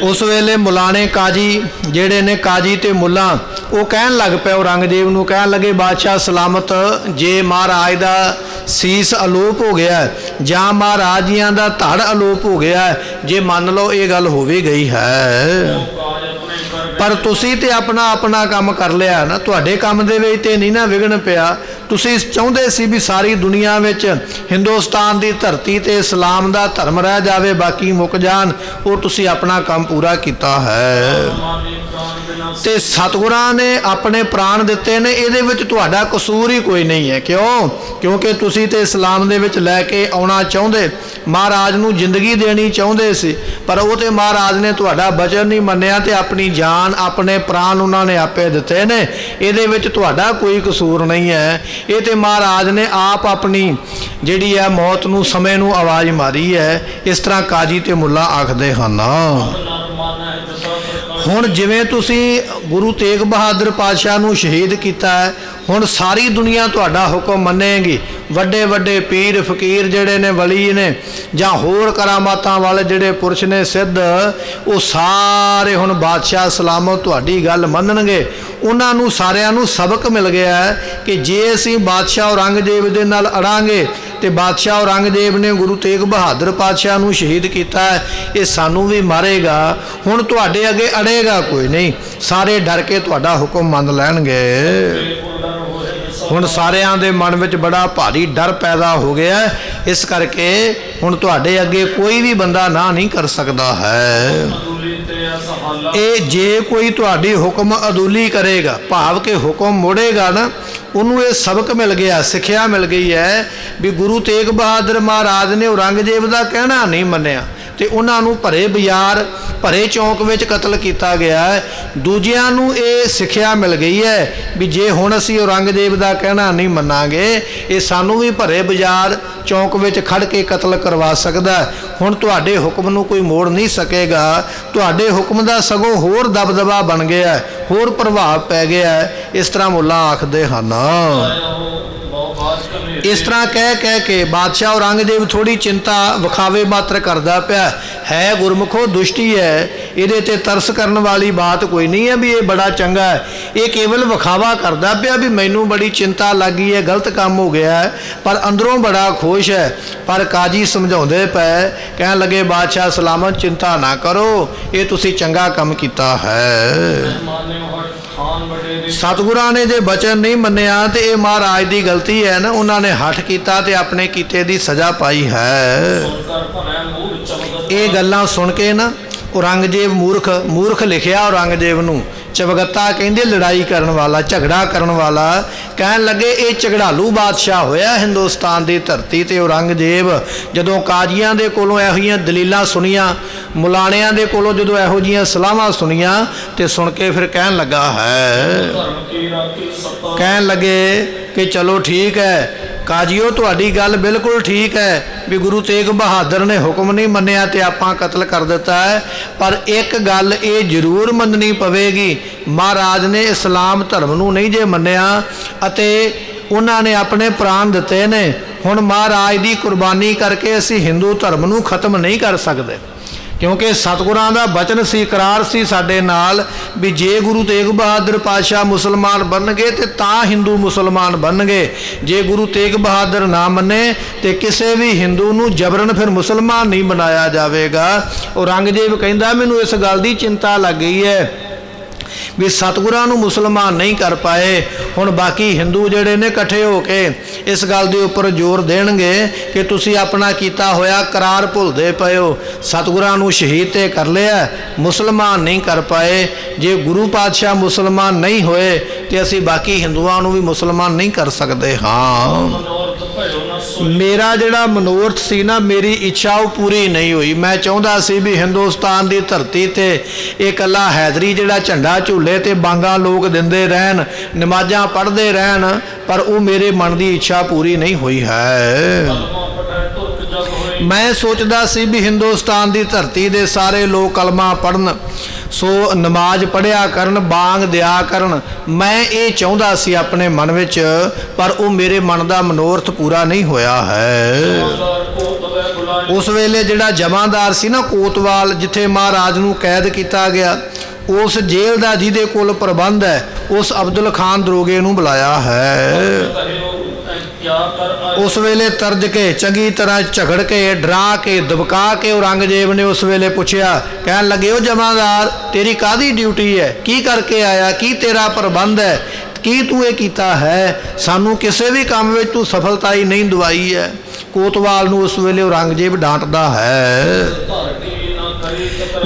ਉਸ ਵੇਲੇ ਮੁਲਾਣੇ ਕਾਜੀ ਜਿਹੜੇ ਨੇ, ਕਾਜੀ ਤੇ ਮੁੱਲਾ, ਉਹ ਕਹਿਣ ਲੱਗ ਪਏ ਔਰੰਗਜ਼ੇਬ ਨੂੰ, ਕਹਿਣ ਲੱਗੇ ਬਾਦਸ਼ਾਹ ਸਲਾਮਤ, ਜੇ ਮਹਾਰਾਜ ਦਾ ਸੀਸ ਅਲੋਪ ਹੋ ਗਿਆ ਜਾਂ ਮਹਾਰਾਜ ਜੀਆਂ ਦਾ ਧੜ ਅਲੋਪ ਹੋ ਗਿਆ, ਜੇ ਮੰਨ ਲਓ ਇਹ ਗੱਲ ਹੋ ਵੀ ਗਈ ਹੈ, ਪਰ ਤੁਸੀਂ ਤੇ ਆਪਣਾ ਕੰਮ ਕਰ ਲਿਆ ਨਾ, ਤੁਹਾਡੇ ਕੰਮ ਦੇ ਵਿੱਚ ਤੇ ਨਹੀਂ ਨਾ ਵਿਘਨ ਪਿਆ। ਤੁਸੀਂ ਚਾਹੁੰਦੇ ਸੀ ਵੀ ਸਾਰੀ ਦੁਨੀਆ ਵਿੱਚ ਹਿੰਦੁਸਤਾਨ ਦੀ ਧਰਤੀ ਤੇ ਇਸਲਾਮ ਦਾ ਧਰਮ ਰਹਿ ਜਾਵੇ, ਬਾਕੀ ਮੁੱਕ ਜਾਣ। ਉਹ ਤੁਸੀਂ ਆਪਣਾ ਕੰਮ ਪੂਰਾ ਕੀਤਾ ਹੈ ਤੇ ਸਤਿਗੁਰਾਂ ਨੇ ਆਪਣੇ ਪ੍ਰਾਣ ਦਿੱਤੇ ਨੇ, ਇਹਦੇ ਵਿੱਚ ਤੁਹਾਡਾ ਕਸੂਰ ਹੀ ਕੋਈ ਨਹੀਂ ਹੈ। ਕਿਉਂ? ਕਿਉਂਕਿ ਤੁਸੀਂ ਤੇ ਇਸਲਾਮ ਦੇ ਵਿੱਚ ਲੈ ਕੇ ਆਉਣਾ ਚਾਹੁੰਦੇ, ਮਹਾਰਾਜ ਨੂੰ ਜ਼ਿੰਦਗੀ ਦੇਣੀ ਚਾਹੁੰਦੇ ਸੀ, ਪਰ ਉਹ ਤੇ ਮਹਾਰਾਜ ਨੇ ਤੁਹਾਡਾ ਬਚਨ ਨਹੀਂ ਮੰਨਿਆ ਤੇ ਆਪਣੀ ਜਾਨ, ਆਪਣੇ ਪ੍ਰਾਣ ਉਹਨਾਂ ਨੇ ਆਪੇ ਦਿੱਤੇ ਨੇ। ਇਹਦੇ ਵਿੱਚ ਤੁਹਾਡਾ ਕੋਈ ਕਸੂਰ ਨਹੀਂ ਹੈ। ਇਹ ਤੇ ਮਹਾਰਾਜ ਨੇ ਆਪ ਆਪਣੀ ਜਿਹੜੀ ਹੈ ਮੌਤ ਨੂੰ, ਸਮੇਂ ਨੂੰ ਆਵਾਜ਼ ਮਾਰੀ ਹੈ। ਇਸ ਤਰ੍ਹਾਂ ਕਾਜੀ ਤੇ ਮੁੱਲਾ ਆਖਦੇ ਹਨ। ਹੁਣ ਜਿਵੇਂ ਤੁਸੀਂ ਗੁਰੂ ਤੇਗ ਬਹਾਦਰ ਪਾਤਸ਼ਾਹ ਨੂੰ ਸ਼ਹੀਦ ਕੀਤਾ ਹੈ, ਹੁਣ ਸਾਰੀ ਦੁਨੀਆ ਤੁਹਾਡਾ ਹੁਕਮ ਮੰਨੇਗੀ। ਵੱਡੇ ਵੱਡੇ ਪੀਰ ਫਕੀਰ ਜਿਹੜੇ ਨੇ, ਵਲੀ ਨੇ, ਜਾਂ ਹੋਰ ਕਰਾਮਾਤਾਂ ਵਾਲੇ ਜਿਹੜੇ ਪੁਰਸ਼ ਨੇ ਸਿੱਧ, ਉਹ ਸਾਰੇ ਹੁਣ ਬਾਦਸ਼ਾਹ ਸਲਾਮਤ ਤੁਹਾਡੀ ਗੱਲ ਮੰਨਣਗੇ। ਉਹਨਾਂ ਨੂੰ ਸਾਰਿਆਂ ਨੂੰ ਸਬਕ ਮਿਲ ਗਿਆ ਹੈ ਕਿ ਜੇ ਅਸੀਂ ਬਾਦਸ਼ਾਹ ਔਰੰਗਜ਼ੇਬ ਦੇ ਨਾਲ ਅੜਾਂਗੇ ਤੇ ਬਾਦਸ਼ਾਹ ਔਰੰਗਜ਼ੇਬ ਨੇ ਗੁਰੂ ਤੇਗ ਬਹਾਦਰ ਪਾਤਸ਼ਾਹ ਨੂੰ ਸ਼ਹੀਦ ਕੀਤਾ ਹੈ, ਇਹ ਸਾਨੂੰ ਵੀ ਮਾਰੇਗਾ। ਹੁਣ ਤੁਹਾਡੇ ਅੱਗੇ ਅੜੇਗਾ ਕੋਈ ਨਹੀਂ, ਸਾਰੇ ਡਰ ਕੇ ਤੁਹਾਡਾ ਹੁਕਮ ਮੰਨ ਲੈਣਗੇ। ਹੁਣ ਸਾਰਿਆਂ ਦੇ ਮਨ ਵਿੱਚ ਬੜਾ ਭਾਰੀ ਡਰ ਪੈਦਾ ਹੋ ਗਿਆ। ਇਸ ਕਰਕੇ ਹੁਣ ਤੁਹਾਡੇ ਅੱਗੇ ਕੋਈ ਵੀ ਬੰਦਾ ਨਾ ਨਹੀਂ ਕਰ ਸਕਦਾ ਹੈ। ਇਹ ਜੇ ਕੋਈ ਤੁਹਾਡੀ ਹੁਕਮ ਅਦੂਲੀ ਕਰੇਗਾ, ਭਾਵ ਕਿ ਹੁਕਮ ਮੋੜੇਗਾ ਨਾ, ਉਹਨੂੰ ਇਹ ਸਬਕ ਮਿਲ ਗਿਆ, ਸਿੱਖਿਆ ਮਿਲ ਗਈ ਹੈ ਵੀ ਗੁਰੂ ਤੇਗ ਬਹਾਦਰ ਮਹਾਰਾਜ ਨੇ ਔਰੰਗਜ਼ੇਬ ਦਾ ਕਹਿਣਾ ਨਹੀਂ ਮੰਨਿਆ ਤੇ ਉਹਨਾਂ ਨੂੰ ਭਰੇ ਬਾਜ਼ਾਰ, ਭਰੇ ਚੌਂਕ ਵਿੱਚ ਕਤਲ ਕੀਤਾ ਗਿਆ ਹੈ। ਦੂਜਿਆਂ ਨੂੰ ਇਹ ਸਿੱਖਿਆ ਮਿਲ ਗਈ ਹੈ ਵੀ ਜੇ ਹੁਣ ਅਸੀਂ ਔਰੰਗਜ਼ੇਬ ਦਾ ਕਹਿਣਾ ਨਹੀਂ ਮੰਨਾਂਗੇ, ਇਹ ਸਾਨੂੰ ਵੀ ਭਰੇ ਬਾਜ਼ਾਰ, ਚੌਂਕ ਵਿੱਚ ਖੜ ਕੇ ਕਤਲ ਕਰਵਾ ਸਕਦਾ। ਹੁਣ ਤੁਹਾਡੇ ਹੁਕਮ ਨੂੰ ਕੋਈ ਮੋੜ ਨਹੀਂ ਸਕੇਗਾ। ਤੁਹਾਡੇ ਹੁਕਮ ਦਾ ਸਗੋਂ ਹੋਰ ਦਬਦਬਾ ਬਣ ਗਿਆ, ਹੋਰ ਪ੍ਰਭਾਵ ਪੈ ਗਿਆ। ਇਸ ਤਰ੍ਹਾਂ ਮੁੱਲਾ ਆਖਦੇ ਹਨ। ਇਸ ਤਰ੍ਹਾਂ ਕਹਿ ਕੇ ਬਾਦਸ਼ਾਹ ਔਰੰਗਜ਼ੇਬ ਥੋੜੀ ਚਿੰਤਾ ਵਿਖਾਵੇ ਮਾਤਰ ਕਰਦਾ ਪਿਆ ਹੈ। ਗੁਰਮੁਖੋ ਦੁਸ਼ਟੀ ਹੈ, ਇਹਦੇ ਤੇ ਤਰਸ ਕਰਨ ਵਾਲੀ ਬਾਤ ਕੋਈ ਨਹੀਂ ਹੈ ਵੀ ਇਹ ਬੜਾ ਚੰਗਾ ਹੈ। ਇਹ ਕੇਵਲ ਵਿਖਾਵਾ ਕਰਦਾ ਪਿਆ ਵੀ ਮੈਨੂੰ ਬੜੀ ਚਿੰਤਾ ਲੱਗੀ ਹੈ, ਗਲਤ ਕੰਮ ਹੋ ਗਿਆ ਹੈ, ਪਰ ਅੰਦਰੋਂ ਬੜਾ ਖੁਸ਼ ਹੈ। ਪਰ ਕਾਜੀ ਸਮਝਾਉਂਦੇ ਪਏ, ਕਹਿਣ ਲੱਗੇ ਬਾਦਸ਼ਾਹ ਸਲਾਮਤ, ਚਿੰਤਾ ਨਾ ਕਰੋ, ਇਹ ਤੁਸੀਂ ਚੰਗਾ ਕੰਮ ਕੀਤਾ ਹੈ। ਸਤਿਗੁਰਾਂ ਨੇ ਜੇ ਬਚਨ ਨਹੀਂ ਮੰਨਿਆ ਤੇ ਇਹ ਮਹਾਰਾਜ ਦੀ ਗਲਤੀ ਹੈ ਨਾ, ਉਹਨਾਂ ਨੇ ਹੱਠ ਕੀਤਾ ਤੇ ਆਪਣੇ ਕੀਤੇ ਦੀ ਸਜ਼ਾ ਪਾਈ ਹੈ। ਇਹ ਗੱਲਾਂ ਸੁਣ ਕੇ ਨਾ ਔਰੰਗਜ਼ੇਬ ਮੂਰਖ ਲਿਖਿਆ ਔਰੰਗਜ਼ੇਬ ਨੂੰ ਚਵਗੱਤਾ ਕਹਿੰਦੇ ਲੜਾਈ ਕਰਨ ਵਾਲਾ, ਝਗੜਾ ਕਰਨ ਵਾਲਾ। ਕਹਿਣ ਲੱਗੇ ਇਹ ਝਗੜਾਲੂ ਬਾਦਸ਼ਾਹ ਹੋਇਆ ਹਿੰਦੁਸਤਾਨ ਦੀ ਧਰਤੀ ਤੇ ਔਰੰਗਜ਼ੇਬ। ਜਦੋਂ ਕਾਜ਼ੀਆਂ ਦੇ ਕੋਲੋਂ ਇਹੋ ਜਿਹੀਆਂ ਦਲੀਲਾਂ ਸੁਣੀਆਂ, ਮੁਲਾਣਿਆਂ ਦੇ ਕੋਲੋਂ ਜਦੋਂ ਇਹੋ ਜਿਹੀਆਂ ਸਲਾਹਾਂ ਸੁਣੀਆਂ ਤੇ ਸੁਣ ਕੇ ਫਿਰ ਕਹਿਣ ਲੱਗਾ ਹੈ, ਕਹਿਣ ਲੱਗੇ ਕਿ ਚਲੋ ਠੀਕ ਹੈ ਕਾਜੀਓ, ਤੁਹਾਡੀ ਗੱਲ ਬਿਲਕੁਲ ਠੀਕ ਹੈ ਵੀ ਗੁਰੂ ਤੇਗ ਬਹਾਦਰ ਨੇ ਹੁਕਮ ਨਹੀਂ ਮੰਨਿਆ ਤੇ ਆਪਾਂ ਕਤਲ ਕਰ ਦਿੱਤਾ ਹੈ, ਪਰ ਇੱਕ ਗੱਲ ਇਹ ਜ਼ਰੂਰ ਮੰਨਣੀ ਪਵੇਗੀ, ਮਹਾਰਾਜ ਨੇ ਇਸਲਾਮ ਧਰਮ ਨੂੰ ਨਹੀਂ ਜੇ ਮੰਨਿਆ ਅਤੇ ਉਹਨਾਂ ਨੇ ਆਪਣੇ ਪ੍ਰਾਣ ਦਿੱਤੇ ਨੇ, ਹੁਣ ਮਹਾਰਾਜ ਦੀ ਕੁਰਬਾਨੀ ਕਰਕੇ ਅਸੀਂ ਹਿੰਦੂ ਧਰਮ ਨੂੰ ਖਤਮ ਨਹੀਂ ਕਰ ਸਕਦੇ। ਕਿਉਂਕਿ ਸਤਿਗੁਰਾਂ ਦਾ ਬਚਨ ਸੀ, ਇਕਰਾਰ ਸੀ ਸਾਡੇ ਨਾਲ ਵੀ ਜੇ ਗੁਰੂ ਤੇਗ ਬਹਾਦਰ ਪਾਤਸ਼ਾਹ ਮੁਸਲਮਾਨ ਬਣਨਗੇ ਤੇ ਤਾਂ ਹਿੰਦੂ ਮੁਸਲਮਾਨ ਬਣਨਗੇ, ਜੇ ਗੁਰੂ ਤੇਗ ਬਹਾਦਰ ਨਾ ਮੰਨੇ ਤੇ ਕਿਸੇ ਵੀ ਹਿੰਦੂ ਨੂੰ ਜਬਰਨ ਫਿਰ ਮੁਸਲਮਾਨ ਨਹੀਂ ਬਣਾਇਆ ਜਾਵੇਗਾ। ਔਰੰਗਜ਼ੇਬ ਕਹਿੰਦਾ ਮੈਨੂੰ ਇਸ ਗੱਲ ਦੀ ਚਿੰਤਾ ਲੱਗ ਗਈ ਹੈ ਵੀ ਸਤਿਗੁਰਾਂ ਨੂੰ ਮੁਸਲਮਾਨ ਨਹੀਂ ਕਰ ਪਾਏ, ਹੁਣ ਬਾਕੀ ਹਿੰਦੂ ਜਿਹੜੇ ਨੇ ਇਕੱਠੇ ਹੋ ਕੇ ਇਸ ਗੱਲ ਦੇ ਉੱਪਰ ਜ਼ੋਰ ਦੇਣਗੇ ਕਿ ਤੁਸੀਂ ਆਪਣਾ ਕੀਤਾ ਹੋਇਆ ਕਰਾਰ ਭੁੱਲਦੇ ਪਏ ਹੋ, ਸਤਿਗੁਰਾਂ ਨੂੰ ਸ਼ਹੀਦ ਤੇ ਕਰ ਲਿਆ, ਮੁਸਲਮਾਨ ਨਹੀਂ ਕਰ ਪਾਏ। ਜੇ ਗੁਰੂ ਪਾਤਸ਼ਾਹ ਮੁਸਲਮਾਨ ਨਹੀਂ ਹੋਏ ਤੇ ਅਸੀਂ ਬਾਕੀ ਹਿੰਦੂਆਂ ਨੂੰ ਵੀ ਮੁਸਲਮਾਨ ਨਹੀਂ ਕਰ ਸਕਦੇ। ਹਾਂ, ਮੇਰਾ ਜਿਹੜਾ ਮਨੋਰਥ ਸੀ ਨਾ, ਮੇਰੀ ਇੱਛਾ ਉਹ ਪੂਰੀ ਨਹੀਂ ਹੋਈ। ਮੈਂ ਚਾਹੁੰਦਾ ਸੀ ਵੀ ਹਿੰਦੁਸਤਾਨ ਦੀ ਧਰਤੀ ਤੇ ਇਹ ਇਕੱਲਾ ਹੈਦਰੀ ਜਿਹੜਾ ਝੰਡਾ ਝੂਲੇ ਤੇ ਬਾਂਗਾ ਲੋਕ ਦਿੰਦੇ ਰਹਿਣ, ਨਮਾਜ਼ਾਂ ਪੜ੍ਹਦੇ ਰਹਿਣ, ਪਰ ਉਹ ਮੇਰੇ ਮਨ ਦੀ ਇੱਛਾ ਪੂਰੀ ਨਹੀਂ ਹੋਈ ਹੈ। ਮੈਂ ਸੋਚਦਾ ਸੀ ਵੀ ਹਿੰਦੁਸਤਾਨ ਦੀ ਧਰਤੀ ਦੇ ਸਾਰੇ ਲੋਕ ਕਲਮਾ ਪੜ੍ਹਨ, ਸੋ ਨਮਾਜ਼ ਪੜ੍ਹਿਆ ਕਰਨ, ਬਾਂਗ ਦਿਆ ਕਰਨ, ਮੈਂ ਇਹ ਚਾਹੁੰਦਾ ਸੀ ਆਪਣੇ ਮਨ ਵਿੱਚ, ਪਰ ਉਹ ਮੇਰੇ ਮਨ ਦਾ ਮਨੋਰਥ ਪੂਰਾ ਨਹੀਂ ਹੋਇਆ ਹੈ। ਉਸ ਵੇਲੇ ਜਿਹੜਾ ਜਮਾਦਾਰ ਸੀ ਨਾ ਕੋਤਵਾਲ, ਜਿੱਥੇ ਮਹਾਰਾਜ ਨੂੰ ਕੈਦ ਕੀਤਾ ਗਿਆ, ਉਸ ਜੇਲ੍ਹ ਦਾ ਜਿਹਦੇ ਕੋਲ ਪ੍ਰਬੰਧ ਹੈ, ਉਸ ਅਬਦੁਲ ਖਾਨ ਦਰੋਗੇ ਨੂੰ ਬੁਲਾਇਆ ਹੈ। ਉਸ ਵੇਲੇ ਤਰਜ ਕੇ ਚੰਗੀ ਤਰ੍ਹਾਂ ਝਗੜ ਕੇ, ਡਰਾ ਕੇ, ਦਬਕਾ ਕੇ ਔਰੰਗਜ਼ੇਬ ਨੇ ਉਸ ਵੇਲੇ ਪੁੱਛਿਆ, ਕਹਿਣ ਲੱਗੇ ਉਹ ਜਮਾਦਾਰ ਤੇਰੀ ਕਾਹਦੀ ਡਿਊਟੀ ਹੈ, ਕੀ ਕਰਕੇ ਆਇਆ, ਕੀ ਤੇਰਾ ਪ੍ਰਬੰਧ ਹੈ, ਕੀ ਤੂੰ ਇਹ ਕੀਤਾ ਹੈ, ਸਾਨੂੰ ਕਿਸੇ ਵੀ ਕੰਮ ਵਿੱਚ ਤੂੰ ਸਫਲਤਾ ਹੀ ਨਹੀਂ ਦਵਾਈ ਹੈ। ਕੋਤਵਾਲ ਨੂੰ ਉਸ ਵੇਲੇ ਔਰੰਗਜ਼ੇਬ ਡਾਂਟਦਾ ਹੈ,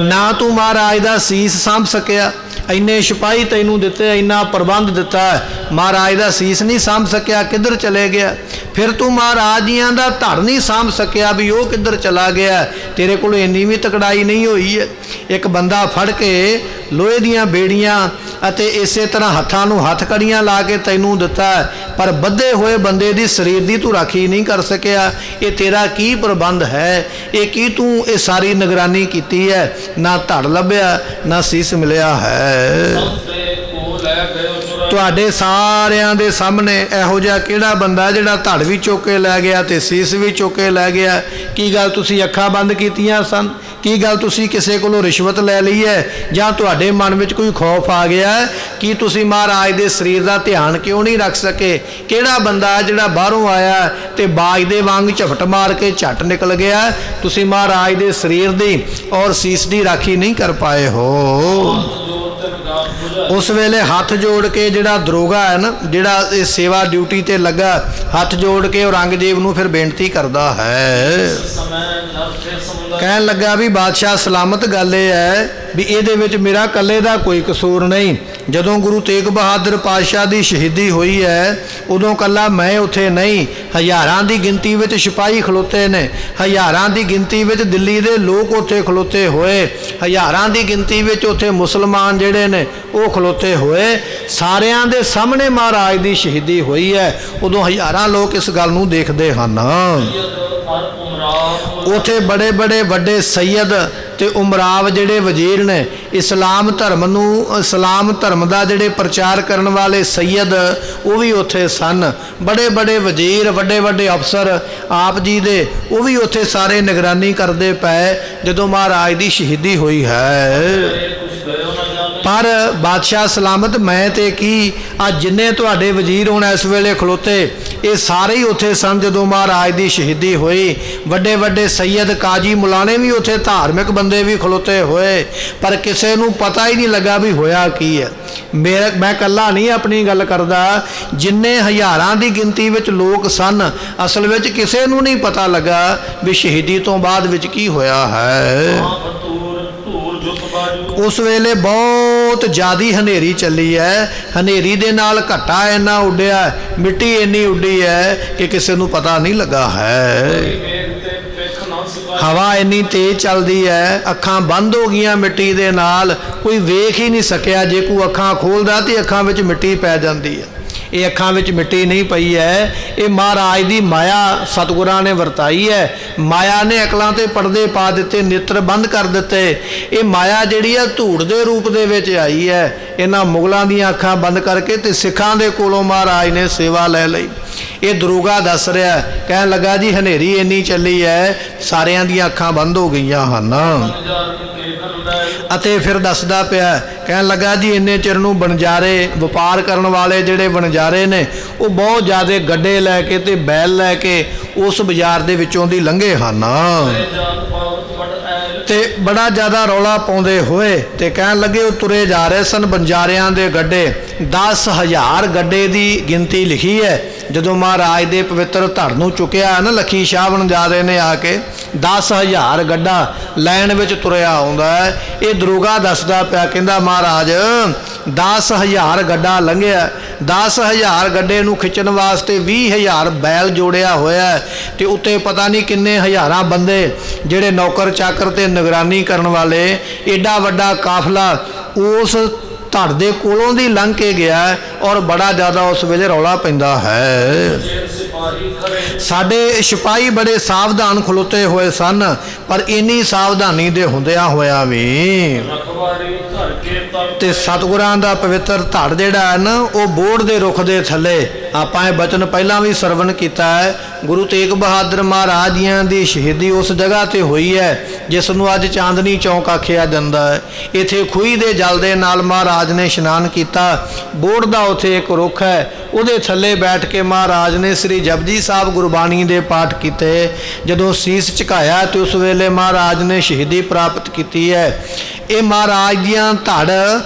ਨਾ ਤੂੰ ਮਹਾਰਾਜ ਦਾ ਸੀਸ ਸਾਂਭ ਸਕਿਆ, ਇੰਨੇ ਸਿਪਾਹੀ ਤੈਨੂੰ ਦਿੱਤੇ, ਇੰਨਾ ਪ੍ਰਬੰਧ ਦਿੱਤਾ, ਮਹਾਰਾਜ ਦਾ ਸੀਸ ਨਹੀਂ ਸਾਂਭ ਸਕਿਆ, ਕਿੱਧਰ ਚਲੇ ਗਿਆ। ਫਿਰ ਤੂੰ ਮਹਾਰਾਜ ਜੀਆਂ ਦਾ ਧੜ ਨਹੀਂ ਸਾਂਭ ਸਕਿਆ ਵੀ ਉਹ ਕਿੱਧਰ ਚਲਾ ਗਿਆ, ਤੇਰੇ ਕੋਲ ਇੰਨੀ ਵੀ ਤਕੜਾਈ ਨਹੀਂ ਹੋਈ ਹੈ। ਇੱਕ ਬੰਦਾ ਫੜ ਕੇ ਲੋਹੇ ਦੀਆਂ ਬੇੜੀਆਂ ਅਤੇ ਇਸੇ ਤਰ੍ਹਾਂ ਹੱਥਾਂ ਨੂੰ ਹੱਥ ਕੜੀਆਂ ਲਾ ਕੇ ਤੈਨੂੰ ਦਿੱਤਾ, ਪਰ ਬੱਧੇ ਹੋਏ ਬੰਦੇ ਦੀ ਸਰੀਰ ਦੀ ਤੂੰ ਰਾਖੀ ਨਹੀਂ ਕਰ ਸਕਿਆ। ਇਹ ਤੇਰਾ ਕੀ ਪ੍ਰਬੰਧ ਹੈ, ਇਹ ਕੀ ਤੂੰ ਇਹ ਸਾਰੀ ਨਿਗਰਾਨੀ ਕੀਤੀ ਹੈ, ਨਾ ਧੜ ਲੱਭਿਆ ਨਾ ਸੀਸ ਮਿਲਿਆ ਹੈ। ਤੁਹਾਡੇ ਸਾਰਿਆਂ ਦੇ ਸਾਹਮਣੇ ਇਹੋ ਜਿਹਾ ਕਿਹੜਾ ਬੰਦਾ ਜਿਹੜਾ ਧੜ ਵੀ ਚੁੱਕ ਕੇ ਲੈ ਗਿਆ ਤੇ ਸੀਸ ਵੀ ਚੁੱਕ ਕੇ ਲੈ ਗਿਆ? ਕੀ ਗੱਲ ਤੁਸੀਂ ਅੱਖਾਂ ਬੰਦ ਕੀਤੀਆਂ ਸਨ? ਕੀ ਗੱਲ ਤੁਸੀਂ ਕਿਸੇ ਕੋਲੋਂ ਰਿਸ਼ਵਤ ਲੈ ਲਈ ਹੈ, ਜਾਂ ਤੁਹਾਡੇ ਮਨ ਵਿੱਚ ਕੋਈ ਖੌਫ ਆ ਗਿਆ? ਕੀ ਤੁਸੀਂ ਮਹਾਰਾਜ ਦੇ ਸਰੀਰ ਦਾ ਧਿਆਨ ਕਿਉਂ ਨਹੀਂ ਰੱਖ ਸਕੇ? ਕਿਹੜਾ ਬੰਦਾ ਜਿਹੜਾ ਬਾਹਰੋਂ ਆਇਆ ਤੇ ਬਾਜ ਦੇ ਵਾਂਗ ਝਪਟ ਮਾਰ ਕੇ ਝੱਟ ਨਿਕਲ ਗਿਆ? ਤੁਸੀਂ ਮਹਾਰਾਜ ਦੇ ਸਰੀਰ ਦੀ ਔਰ ਸੀਸ ਦੀ ਰਾਖੀ ਨਹੀਂ ਕਰ ਪਾਏ ਹੋ। ਉਸ ਵੇਲੇ ਹੱਥ ਜੋੜ ਕੇ ਜਿਹੜਾ ਦਰੋਗਾ ਹੈ ਨਾ, ਜਿਹੜਾ ਇਹ ਸੇਵਾ ਡਿਊਟੀ ਤੇ ਲੱਗਾ, ਹੱਥ ਜੋੜ ਕੇ ਔਰੰਗਜ਼ੇਬ ਨੂੰ ਫਿਰ ਬੇਨਤੀ ਕਰਦਾ ਹੈ, ਕਹਿਣ ਲੱਗਾ ਵੀ ਬਾਦਸ਼ਾਹ ਸਲਾਮਤ ਗੱਲ ਇਹ ਹੈ ਵੀ ਇਹਦੇ ਵਿੱਚ ਮੇਰਾ ਇਕੱਲੇ ਦਾ ਕੋਈ ਕਸੂਰ ਨਹੀਂ। ਜਦੋਂ ਗੁਰੂ ਤੇਗ ਬਹਾਦਰ ਪਾਤਸ਼ਾਹ ਦੀ ਸ਼ਹੀਦੀ ਹੋਈ ਹੈ ਉਦੋਂ ਇਕੱਲਾ ਮੈਂ ਉੱਥੇ ਨਹੀਂ, ਹਜ਼ਾਰਾਂ ਦੀ ਗਿਣਤੀ ਵਿੱਚ ਸਿਪਾਹੀ ਖਲੋਤੇ ਨੇ, ਹਜ਼ਾਰਾਂ ਦੀ ਗਿਣਤੀ ਵਿੱਚ ਦਿੱਲੀ ਦੇ ਲੋਕ ਉੱਥੇ ਖਲੋਤੇ ਹੋਏ, ਹਜ਼ਾਰਾਂ ਦੀ ਗਿਣਤੀ ਵਿੱਚ ਉੱਥੇ ਮੁਸਲਮਾਨ ਜਿਹੜੇ ਨੇ ਉਹ ਖਲੋਤੇ ਹੋਏ, ਸਾਰਿਆਂ ਦੇ ਸਾਹਮਣੇ ਮਹਾਰਾਜ ਦੀ ਸ਼ਹੀਦੀ ਹੋਈ ਹੈ। ਉਦੋਂ ਹਜ਼ਾਰਾਂ ਲੋਕ ਇਸ ਗੱਲ ਨੂੰ ਦੇਖਦੇ ਹਨ। ਉੱਥੇ ਬੜੇ ਬੜੇ ਵੱਡੇ ਸੈਯਦ ਤੇ ਉਮਰਾਵ ਜਿਹੜੇ ਵਜ਼ੀਰ ਨੇ, ਇਸਲਾਮ ਧਰਮ ਨੂੰ, ਇਸਲਾਮ ਧਰਮ ਦਾ ਜਿਹੜੇ ਪ੍ਰਚਾਰ ਕਰਨ ਵਾਲੇ ਸੈਯਦ ਉਹ ਵੀ ਉੱਥੇ ਸਨ। ਬੜੇ ਬੜੇ ਵਜ਼ੀਰ, ਵੱਡੇ ਵੱਡੇ ਅਫਸਰ ਆਪ ਜੀ ਦੇ, ਉਹ ਵੀ ਉੱਥੇ ਸਾਰੇ ਨਿਗਰਾਨੀ ਕਰਦੇ ਪਏ ਜਦੋਂ ਮਹਾਰਾਜ ਦੀ ਸ਼ਹੀਦੀ ਹੋਈ ਹੈ। ਪਰ ਬਾਦਸ਼ਾਹ ਸਲਾਮਤ ਮੈਂ ਤੇ ਕੀ, ਅੱਜ ਜਿੰਨੇ ਤੁਹਾਡੇ ਵਜ਼ੀਰ ਹੁਣ ਇਸ ਵੇਲੇ ਖਲੋਤੇ ਇਹ ਸਾਰੇ ਹੀ ਉੱਥੇ ਸਨ ਜਦੋਂ ਮਹਾਰਾਜ ਦੀ ਸ਼ਹੀਦੀ ਹੋਈ। ਵੱਡੇ ਵੱਡੇ ਸੈਯਦ, ਕਾਜੀ, ਮੁਲਾਣੇ ਵੀ ਉੱਥੇ, ਧਾਰਮਿਕ ਬੰਦੇ ਵੀ ਖਲੋਤੇ ਹੋਏ, ਪਰ ਕਿਸੇ ਨੂੰ ਪਤਾ ਹੀ ਨਹੀਂ ਲੱਗਾ ਵੀ ਹੋਇਆ ਕੀ ਹੈ। ਮੈਂ ਇਕੱਲਾ ਨਹੀਂ ਆਪਣੀ ਗੱਲ ਕਰਦਾ, ਜਿੰਨੇ ਹਜ਼ਾਰਾਂ ਦੀ ਗਿਣਤੀ ਵਿੱਚ ਲੋਕ ਸਨ, ਅਸਲ ਵਿੱਚ ਕਿਸੇ ਨੂੰ ਨਹੀਂ ਪਤਾ ਲੱਗਾ ਵੀ ਸ਼ਹੀਦੀ ਤੋਂ ਬਾਅਦ ਵਿੱਚ ਕੀ ਹੋਇਆ ਹੈ। ਉਸ ਵੇਲੇ ਬਹੁਤ बहुत ज़्यादा हनेरी चली है। हनेरी दे नाल घट्टा इन्ना उड्डिया, मिट्टी इन्नी उड्डी है कि किसी नूं पता नहीं लगा है। हवा इन्नी तेज़ चलती है, अखां बंद हो गई मिट्टी दे नाल, कोई वेख ही नहीं सकिया। जे कोई अखां खोलदा तो अखां विच मिट्टी पै जाती है। ये अखां विच मिट्टी नहीं पई है, ये महाराज की माया सतगुरां ने वरताई है। माया ने अकलां ते पर्दे पा दिते, नेत्र बंद कर दिते। ये माया जिहड़ी है धूड़ दे रूप दे विच आई है। इन्हां मुगलों दी अखां बंद करके ते सिखां दे कोलों महाराज ने सेवा लै लई। ये दरोगा दस रहा, कहन लगा जी हनेरी इन्नी चली है, सारियां दी अखां बंद हो गई हन। अते फिर दसदा पिया, कहन लगा जी इन्ने चिर नूं बनजारे वपार करन वाले जिहड़े बनजारे ने वो बहुत ज़्यादा गड्डे लैके ते बैल लैके उस बाजार दे विचों दी लंघे हन ते बड़ा ज़्यादा रौला पाउंदे होए ते कहन लगे वो तुरे जा रहे सन बनजारियां दे गड्डे। 10,000 गड्डे की गिनती लिखी है। जदों महाराज दे पवित्र धड़ नूं चुकिया ना लखी शाह बनजारे ने आके 10,000 गड्डा लैन विच तुरिया आउंदा है। ये दरोगा दसदा पिया, कहंदा महाराज 10,000 गड्डा लंघिया, 10,000 गड्डे नूं खिच्चण वास्ते 20,000 बैल जोड़िया होया ते उत्ते पता नहीं किन्ने हज़ारां बंदे जिहड़े नौकर चाकर ते निगरानी करन वाले। एडा वड्डा काफला उस धड़ दे कोलों दी लंघ के गया और बड़ा ज़्यादा उस वेले रौला पैंदा है। साडे सिपाही बड़े सावधान खलोते हुए सन, पर इन्नी सावधानी दे हुंदियां होया भी ते सतगुरां दा पवित्र धड़ जिहड़ा है ना वो बोड़ दे रुख दे थले। आपां ये बचन पहलां भी सरवण कीता है। गुरु तेग बहादुर महाराज जियां दी शहीदी उस जगह ते हुई है जिस नूं अज चांदनी चौक आखिया जांदा है। इत्थे खूही दे जल दे नाल महाराज ने इशनान किया। बोड़ दा उत्थे एक रुख है, उहदे थले बैठ के महाराज ने श्री जपजी साहब गुरबाणी दे पाठ किते। जदों सीस झुकाया तो उस वेले महाराज ने शहीदी प्राप्त की है। ये महाराज दियां धड़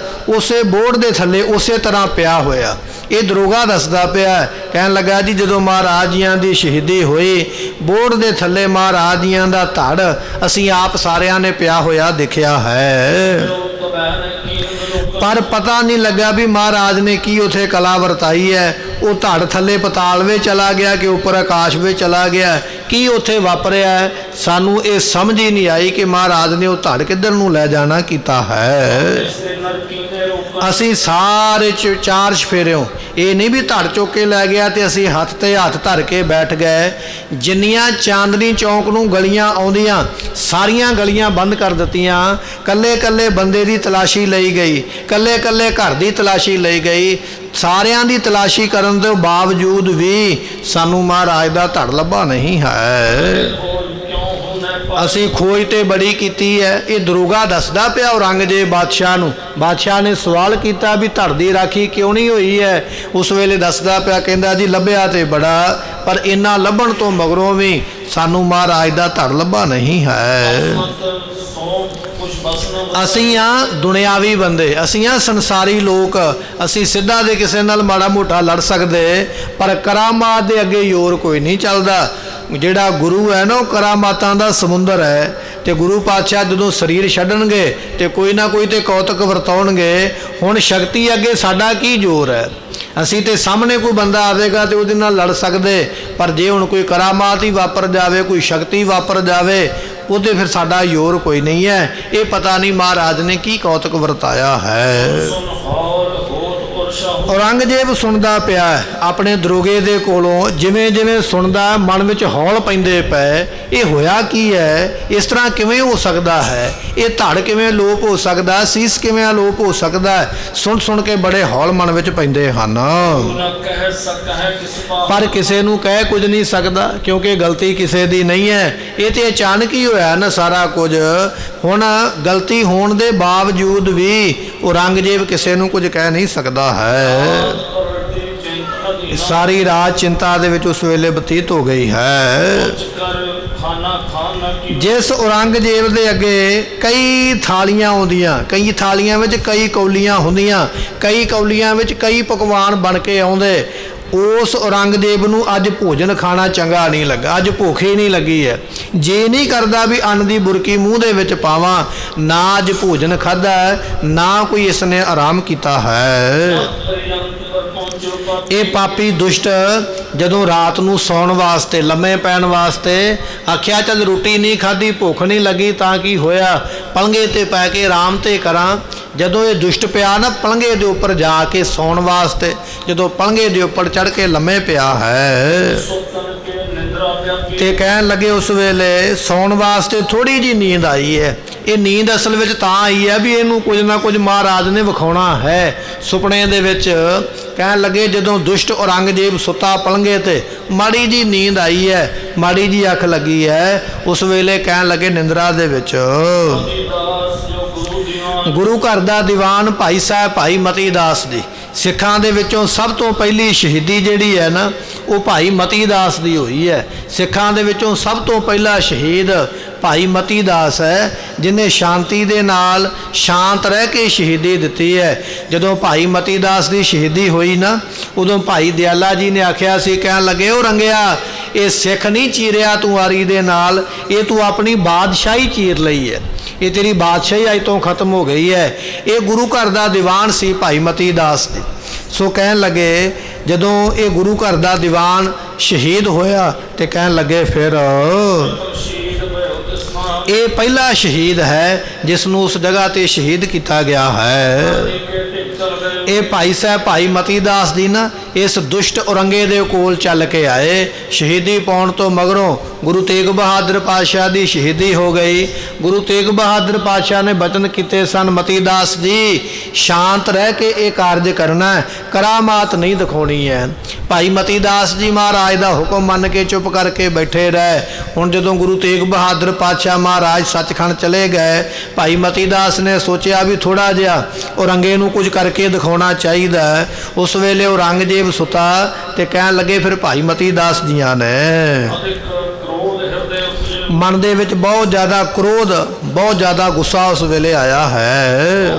उसे बोड़ दे थले उसे तरह पिया होया। ये दरोगा दसदा पिया, कहन लगा जी जदों महाराज जियां दी शहीदी हुई बोड़ दे थले महाराज जियां दा धड़ असीं आप सारियां ने पिया होया देखिया है। पर पता नहीं लगा भी महाराज ने की उथे कला वरताई है। वो धड़ थले पताल में चला गया कि ऊपर आकाश में चला गया, की उथे वापरिया है सानू ये समझ ही नहीं आई कि महाराज ने वो धड़ किधर नूं लै जाना कीता है। असी सारे चार चफेरियों ये नहीं भी धड़ चुक के लै गया तो असी हथ ते हथ धर के बैठ गए। जिन्नियां चांदनी चौक नूं गलियां आउंदियां सारियां गलियां बंद कर दित्तियां। कल्ले कल्ले बंदे की तलाशी लई गई, कल्ले कल्ले घर की तलाशी लई गई। सारियां दी तलाशी करन दे बावजूद भी सानू महाराज दा धड़ लभा नहीं है। असी खोज तो बड़ी की है। ये दरोगा दसदा पिया औरंगजेब बादशाह नूं। बादशाह ने सवाल किया भी धड़ दी राखी क्यों नहीं हुई है। उस वेले दसदा पिया, कहंदा जी लभ्या तो बड़ा पर इन्ना लभण तो मगरों भी सानू महाराज दा धड़ लभा नहीं है। असी हाँ दुनियावी बंदे, असी हाँ संसारी लोग, असी सीधा दे किसी नाल माड़ा मोटा लड़ सकते पर करामात दे अगे जोर कोई नहीं चलता। जिहड़ा गुरु है ना करामातां दा समुंदर है। तो गुरु पातशाह जदों शरीर छड्डणगे तो कोई ना कोई तो कौतक वरताउणगे। हुण शक्ति अगे साडा की जोर है। असी तो सामने कोई बंदा आवेगा तो उहदे नाल लड़ सकते, पर जे हुण कोई करामात ही वापर जाए, कोई शक्ति वापर जाए उहदे फिर साडा जोर कोई नहीं है। ये पता नहीं महाराज ने की कौतक वरताया है। औरंगजेब सुनदा पिया अपने दरोगे दे कोलों, जिवें जिवें सुनदा मन विच हौल पैंदे पे ये होया की है, इस तरह किवें हो सकता है, ये धड़ किवें लोप हो सकता, सीस किवें अलोप हो सकता है। सुन सुन के बड़े हौल मन विच पैंदे हन। पर किसी नूं कह कुछ नहीं सकता क्योंकि गलती किसी दी नहीं है। ये तो अचानक ही होया ना सारा कुछ। हुण गलती होने के बावजूद भी औरंगजेब किसी नूं कुछ कह नहीं सकता है। सारी रात चिंता दे विच उस वेले बतीत हो गई है। जिस औरंगजेब दे अगे कई थालियां आउंदियां, कई थालियां विच कई कौलियां हुंदियां, कई कौलियां विच कई पकवान बन के आउंदे। ਉਸ ਔਰੰਗਜ਼ੇਬ ਨੂੰ ਅੱਜ ਭੋਜਨ ਖਾਣਾ ਚੰਗਾ ਨਹੀਂ ਲੱਗਾ, ਅੱਜ ਭੁੱਖ ਹੀ ਨਹੀਂ ਲੱਗੀ ਹੈ। ਜੇ ਨਹੀਂ ਕਰਦਾ ਵੀ ਅੰਨ ਦੀ ਬੁਰਕੀ ਮੂੰਹ ਦੇ ਵਿੱਚ ਪਾਵਾਂ, ਨਾ ਅੱਜ ਭੋਜਨ ਖਾਧਾ ਨਾ ਕੋਈ ਇਸ ਨੇ ਆਰਾਮ ਕੀਤਾ ਹੈ। ਇਹ ਪਾਪੀ ਦੁਸ਼ਟ ਜਦੋਂ ਰਾਤ ਨੂੰ ਸੌਣ ਵਾਸਤੇ, ਲੰਮੇ ਪੈਣ ਵਾਸਤੇ ਆਖਿਆ ਚੱਲ ਰੋਟੀ ਨਹੀਂ ਖਾਧੀ, ਭੁੱਖ ਨਹੀਂ ਲੱਗੀ, ਤਾਂ ਕੀ ਹੋਇਆ ਪਲੰਘੇ ਤੇ ਪੈ ਕੇ ਆਰਾਮ ਤੇ ਕਰਾਂ। ਜਦੋਂ ਇਹ ਦੁਸ਼ਟ ਪਿਆ ਨਾ ਪਲੰਘੇ ਦੇ ਉੱਪਰ ਜਾ ਕੇ ਸੌਣ ਵਾਸਤੇ, ਜਦੋਂ ਪਲੰਘੇ ਦੇ ਉੱਪਰ ਚੜ੍ਹ ਕੇ ਲੰਮੇ ਪਿਆ ਹੈ ਤੇ ਕਹਿਣ ਲੱਗੇ ਉਸ ਵੇਲੇ ਸੌਣ ਵਾਸਤੇ ਥੋੜੀ ਜੀ ਨੀਂਦ ਆਈ ਹੈ। ਇਹ ਨੀਂਦ ਅਸਲ ਵਿੱਚ ਤਾਂ ਆਈ ਹੈ ਵੀ ਇਹਨੂੰ ਕੁਝ ਨਾ ਕੁਝ ਮਹਾਰਾਜ ਨੇ ਵਿਖਾਉਣਾ ਹੈ। ਸੁਪਨੇ ਦੇ ਵਿੱਚ ਕਹਿਣ ਲੱਗੇ ਜਦੋਂ ਦੁਸ਼ਟ ਔਰੰਗਜ਼ੇਬ ਸੁੱਤਾ ਪਲੰਘੇ ਤੇ, ਮਾੜੀ ਜੀ ਨੀਂਦ ਆਈ ਹੈ, ਮਾੜੀ ਜੀ ਅੱਖ ਲੱਗੀ ਹੈ। ਉਸ ਵੇਲੇ ਕਹਿਣ ਲੱਗੇ ਨਿੰਦਰਾ ਦੇ ਵਿੱਚ ਗੁਰੂ ਘਰ ਦਾ ਦੀਵਾਨ ਭਾਈ ਸਾਹਿਬ ਭਾਈ ਮਤੀ ਦਾਸ ਦੀ, ਸਿੱਖਾਂ ਦੇ ਵਿੱਚੋਂ ਸਭ ਤੋਂ ਪਹਿਲੀ ਸ਼ਹੀਦੀ ਜਿਹੜੀ ਹੈ ਨਾ ਉਹ ਭਾਈ ਮਤੀ ਦਾਸ ਦੀ ਹੋਈ ਹੈ। ਸਿੱਖਾਂ ਦੇ ਵਿੱਚੋਂ ਸਭ ਤੋਂ ਪਹਿਲਾ ਸ਼ਹੀਦ ਭਾਈ ਮਤੀ ਦਾਸ ਹੈ, ਜਿਨੇ ਸ਼ਾਂਤੀ ਦੇ ਨਾਲ ਸ਼ਾਂਤ ਰਹਿ ਕੇ ਸ਼ਹੀਦੀ ਦਿੱਤੀ ਹੈ। ਜਦੋਂ ਭਾਈ ਮਤੀ ਦਾਸ ਦੀ ਸ਼ਹੀਦੀ ਹੋਈ ਨਾ, ਉਦੋਂ ਭਾਈ ਦਿਆਲਾ ਜੀ ਨੇ ਆਖਿਆ ਸੀ, ਕਹਿਣ ਲੱਗੇ ਉਹ ਰੰਗਿਆ ਇਹ ਸਿੱਖ ਨਹੀਂ ਚੀਰਿਆ ਤੂੰ ਆਰੀ ਦੇ ਨਾਲ, ਇਹ ਤੂੰ ਆਪਣੀ ਬਾਦਸ਼ਾਹੀ ਚੀਰ ਲਈ ਹੈ, ਇਹ ਤੇਰੀ ਬਾਦਸ਼ਾਹੀ ਅੱਜ ਤੋਂ ਖਤਮ ਹੋ ਗਈ ਹੈ। ਇਹ ਗੁਰੂ ਘਰ ਦਾ ਦੀਵਾਨ ਸੀ ਭਾਈ ਮਤੀ ਦਾਸ ਦੀ। ਸੋ ਕਹਿਣ ਲੱਗੇ ਜਦੋਂ ਇਹ ਗੁਰੂ ਘਰ ਦਾ ਦੀਵਾਨ ਸ਼ਹੀਦ ਹੋਇਆ ਤੇ ਕਹਿਣ ਲੱਗੇ ਫਿਰ ਇਹ ਪਹਿਲਾ ਸ਼ਹੀਦ ਹੈ ਜਿਸ ਨੂੰ ਉਸ ਜਗ੍ਹਾ ਤੇ ਸ਼ਹੀਦ ਕੀਤਾ ਗਿਆ ਹੈ। ਇਹ ਭਾਈ ਸਾਹਿਬ ਭਾਈ ਮਤੀ ਦਾਸ ਜੀ ਨਾ ਇਸ ਦੁਸ਼ਟ ਔਰੰਗੇ ਦੇ ਕੋਲ ਚੱਲ ਕੇ ਆਏ। ਸ਼ਹੀਦੀ ਪਾਉਣ ਤੋਂ ਮਗਰੋਂ ਗੁਰੂ ਤੇਗ ਬਹਾਦਰ ਪਾਤਸ਼ਾਹ ਦੀ ਸ਼ਹੀਦੀ ਹੋ ਗਈ। ਗੁਰੂ ਤੇਗ ਬਹਾਦਰ ਪਾਤਸ਼ਾਹ ਨੇ ਬਚਨ ਕੀਤੇ ਸਨ, ਮਤੀ ਦਾਸ ਜੀ ਸ਼ਾਂਤ ਰਹਿ ਕੇ ਇਹ ਕਾਰਜ ਕਰਨਾ, ਕਰਾਮਾਤ ਨਹੀਂ ਦਿਖਾਉਣੀ ਹੈ। ਭਾਈ ਮਤੀ ਦਾਸ ਜੀ ਮਹਾਰਾਜ ਦਾ ਹੁਕਮ ਮੰਨ ਕੇ ਚੁੱਪ ਕਰਕੇ ਬੈਠੇ ਰਹੇ। ਹੁਣ ਜਦੋਂ ਗੁਰੂ ਤੇਗ ਬਹਾਦਰ ਪਾਤਸ਼ਾਹ ਮਹਾਰਾਜ ਸੱਚਖੰਡ ਚਲੇ ਗਏ, ਭਾਈ ਮਤੀ ਦਾਸ ਨੇ ਸੋਚਿਆ ਵੀ ਥੋੜਾ ਜਿਹਾ ਔਰੰਗੇ ਨੂੰ ਕੁਝ ਕਰਕੇ ਦਿਖਾਉਣਾ ਚਾਹੀਦਾ। ਉਸ ਵੇਲੇ ਔਰੰਗਜ਼ੇਬ ਸੁੱਤਾ ਤੇ ਕਹਿਣ ਲੱਗੇ ਫਿਰ ਭਾਈ ਮਤੀ ਦਾਸ ਜੀਆਂ ਨੇ ਮਨ ਦੇ ਵਿੱਚ ਬਹੁਤ ਜ਼ਿਆਦਾ ਕ੍ਰੋਧ, ਬਹੁਤ ਜ਼ਿਆਦਾ ਗੁੱਸਾ ਉਸ ਵੇਲੇ ਆਇਆ ਹੈ।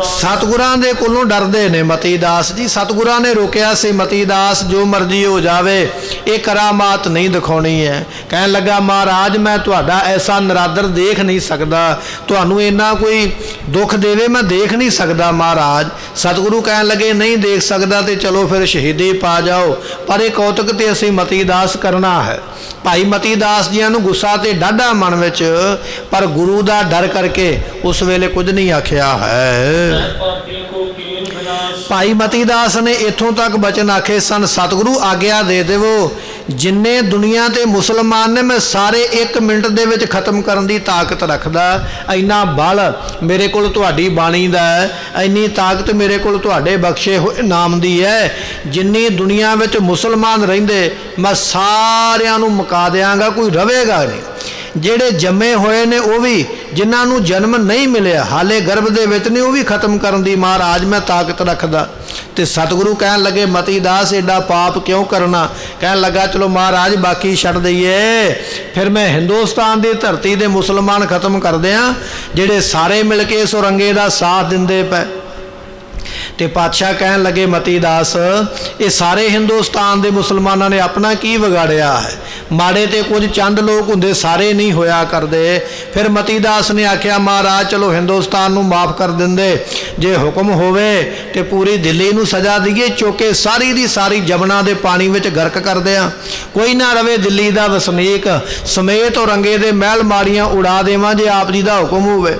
ਸਤਿਗੁਰਾਂ ਦੇ ਕੋਲੋਂ ਡਰਦੇ ਨੇ ਮਤੀ ਦਾਸ ਜੀ। ਸਤਿਗੁਰਾਂ ਨੇ ਰੋਕਿਆ ਸੀ, ਮਤੀ ਦਾਸ ਜੋ ਮਰਜ਼ੀ ਹੋ ਜਾਵੇ ਇਹ ਕਰਾਮਾਤ ਨਹੀਂ ਦਿਖਾਉਣੀ ਹੈ। ਕਹਿਣ ਲੱਗਾ ਮਹਾਰਾਜ ਮੈਂ ਤੁਹਾਡਾ ਐਸਾ ਨਰਾਦਰ ਦੇਖ ਨਹੀਂ ਸਕਦਾ, ਤੁਹਾਨੂੰ ਇੰਨਾ ਕੋਈ ਦੁੱਖ ਦੇਵੇ ਮੈਂ ਦੇਖ ਨਹੀਂ ਸਕਦਾ ਮਹਾਰਾਜ। ਸਤਿਗੁਰੂ ਕਹਿਣ ਲੱਗੇ ਨਹੀਂ ਦੇਖ ਸਕਦਾ ਤੇ ਚਲੋ ਫਿਰ ਸ਼ਹੀਦੀ ਪਾ ਜਾਓ, ਪਰ ਇਹ ਕੌਤਕ ਤੇ ਅਸੀਂ ਮਤੀ ਦਾਸ ਕਰਨਾ ਹੈ। ਭਾਈ ਮਤੀ ਦਾਸ ਜੀਆਂ ਨੂੰ ਗੁੱਸਾ ਤੇ ਡਾਢਾ ਮਨ ਵਿੱਚ, ਪਰ ਗੁਰੂ ਦਾ ਡਰ ਕਰਕੇ ਉਸ ਵੇਲੇ ਕੁਝ ਨਹੀਂ ਆਖਿਆ ਹੈ। ਭਾਈ ਮਤੀ ਦਾਸ ਨੇ ਇੱਥੋਂ ਤੱਕ ਬਚਨ ਆਖੇ ਸਨ, ਸਤਿਗੁਰੂ ਆਗਿਆ ਦੇ ਦੇਵੋ ਜਿੰਨੇ ਦੁਨੀਆ ਤੇ ਮੁਸਲਮਾਨ ਨੇ ਮੈਂ ਸਾਰੇ 1 ਮਿੰਟ ਦੇ ਵਿੱਚ ਖਤਮ ਕਰਨ ਦੀ ਤਾਕਤ ਰੱਖਦਾ। ਇੰਨਾ ਬਲ ਮੇਰੇ ਕੋਲ ਤੁਹਾਡੀ ਬਾਣੀ ਦਾ ਹੈ, ਇੰਨੀ ਤਾਕਤ ਮੇਰੇ ਕੋਲ ਤੁਹਾਡੇ ਬਖਸ਼ੇ ਹੋਏ ਨਾਮ ਦੀ ਹੈ। ਜਿੰਨੀ ਦੁਨੀਆ ਵਿੱਚ ਮੁਸਲਮਾਨ ਰਹਿੰਦੇ ਮੈਂ ਸਾਰਿਆਂ ਨੂੰ ਮੁਕਾ ਦਿਆਂਗਾ, ਕੋਈ ਰਵੇਗਾ ਨਹੀਂ। ਜਿਹੜੇ ਜੰਮੇ ਹੋਏ ਨੇ ਉਹ ਵੀ, ਜਿਨ੍ਹਾਂ ਨੂੰ ਜਨਮ ਨਹੀਂ ਮਿਲਿਆ ਹਾਲੇ ਗਰਭ ਦੇ ਵਿੱਚ ਨੇ, ਉਹ ਵੀ ਖਤਮ ਕਰਨ ਦੀ ਮਹਾਰਾਜ ਮੈਂ ਤਾਕਤ ਰੱਖਦਾ। ਤੇ ਸਤਿਗੁਰੂ ਕਹਿਣ ਲੱਗੇ ਮਤੀ ਦਾਸ ਐਡਾ ਪਾਪ ਕਿਉਂ ਕਰਨਾ। ਕਹਿਣ ਲੱਗਾ ਚਲੋ ਮਹਾਰਾਜ ਬਾਕੀ ਛੱਡ ਦਈਏ, ਫਿਰ ਮੈਂ ਹਿੰਦੁਸਤਾਨ ਦੀ ਧਰਤੀ ਦੇ ਮੁਸਲਮਾਨ ਖਤਮ ਕਰਦੇ ਆ ਜਿਹੜੇ ਸਾਰੇ ਮਿਲ ਕੇ ਇਸ ਔਰੰਗੇ ਦਾ ਸਾਥ ਦਿੰਦੇ ਪਏ। ਤੇ ਪਾਤਸ਼ਾਹ ਕਹਿਣ ਲੱਗੇ ਮਤੀ ਦਾਸ ਇਹ ਸਾਰੇ ਹਿੰਦੁਸਤਾਨ ਦੇ ਮੁਸਲਮਾਨਾਂ ਨੇ ਆਪਣਾ ਕੀ ਵਿਗਾੜਿਆ ਹੈ, ਮਾੜੇ ਤੇ ਕੁਝ ਚੰਦ ਲੋਕ ਹੁੰਦੇ, ਸਾਰੇ ਨਹੀਂ ਹੋਇਆ ਕਰਦੇ। ਫਿਰ ਮਤੀ ਦਾਸ ਨੇ ਆਖਿਆ ਮਹਾਰਾਜ ਚਲੋ ਹਿੰਦੁਸਤਾਨ ਨੂੰ ਮਾਫ ਕਰ ਦਿੰਦੇ, ਜੇ ਹੁਕਮ ਹੋਵੇ ਤੇ ਪੂਰੀ ਦਿੱਲੀ ਨੂੰ ਸਜ਼ਾ ਦਈਏ, ਚੁੱਕੇ ਸਾਰੀ ਦੀ ਸਾਰੀ ਜਮਨਾ ਦੇ ਪਾਣੀ ਵਿੱਚ ਗਰਕ ਕਰਦੇ ਆ, ਕੋਈ ਨਾ ਰਵੇ ਦਿੱਲੀ ਦਾ ਵਸਨੀਕ, ਸਮੇਤ ਔਰੰਗੇ ਦੇ ਮਹਿਲ ਮਾੜੀਆਂ ਉਡਾ ਦੇਵਾਂ ਜੇ ਆਪ ਜੀ ਦਾ ਹੁਕਮ ਹੋਵੇ।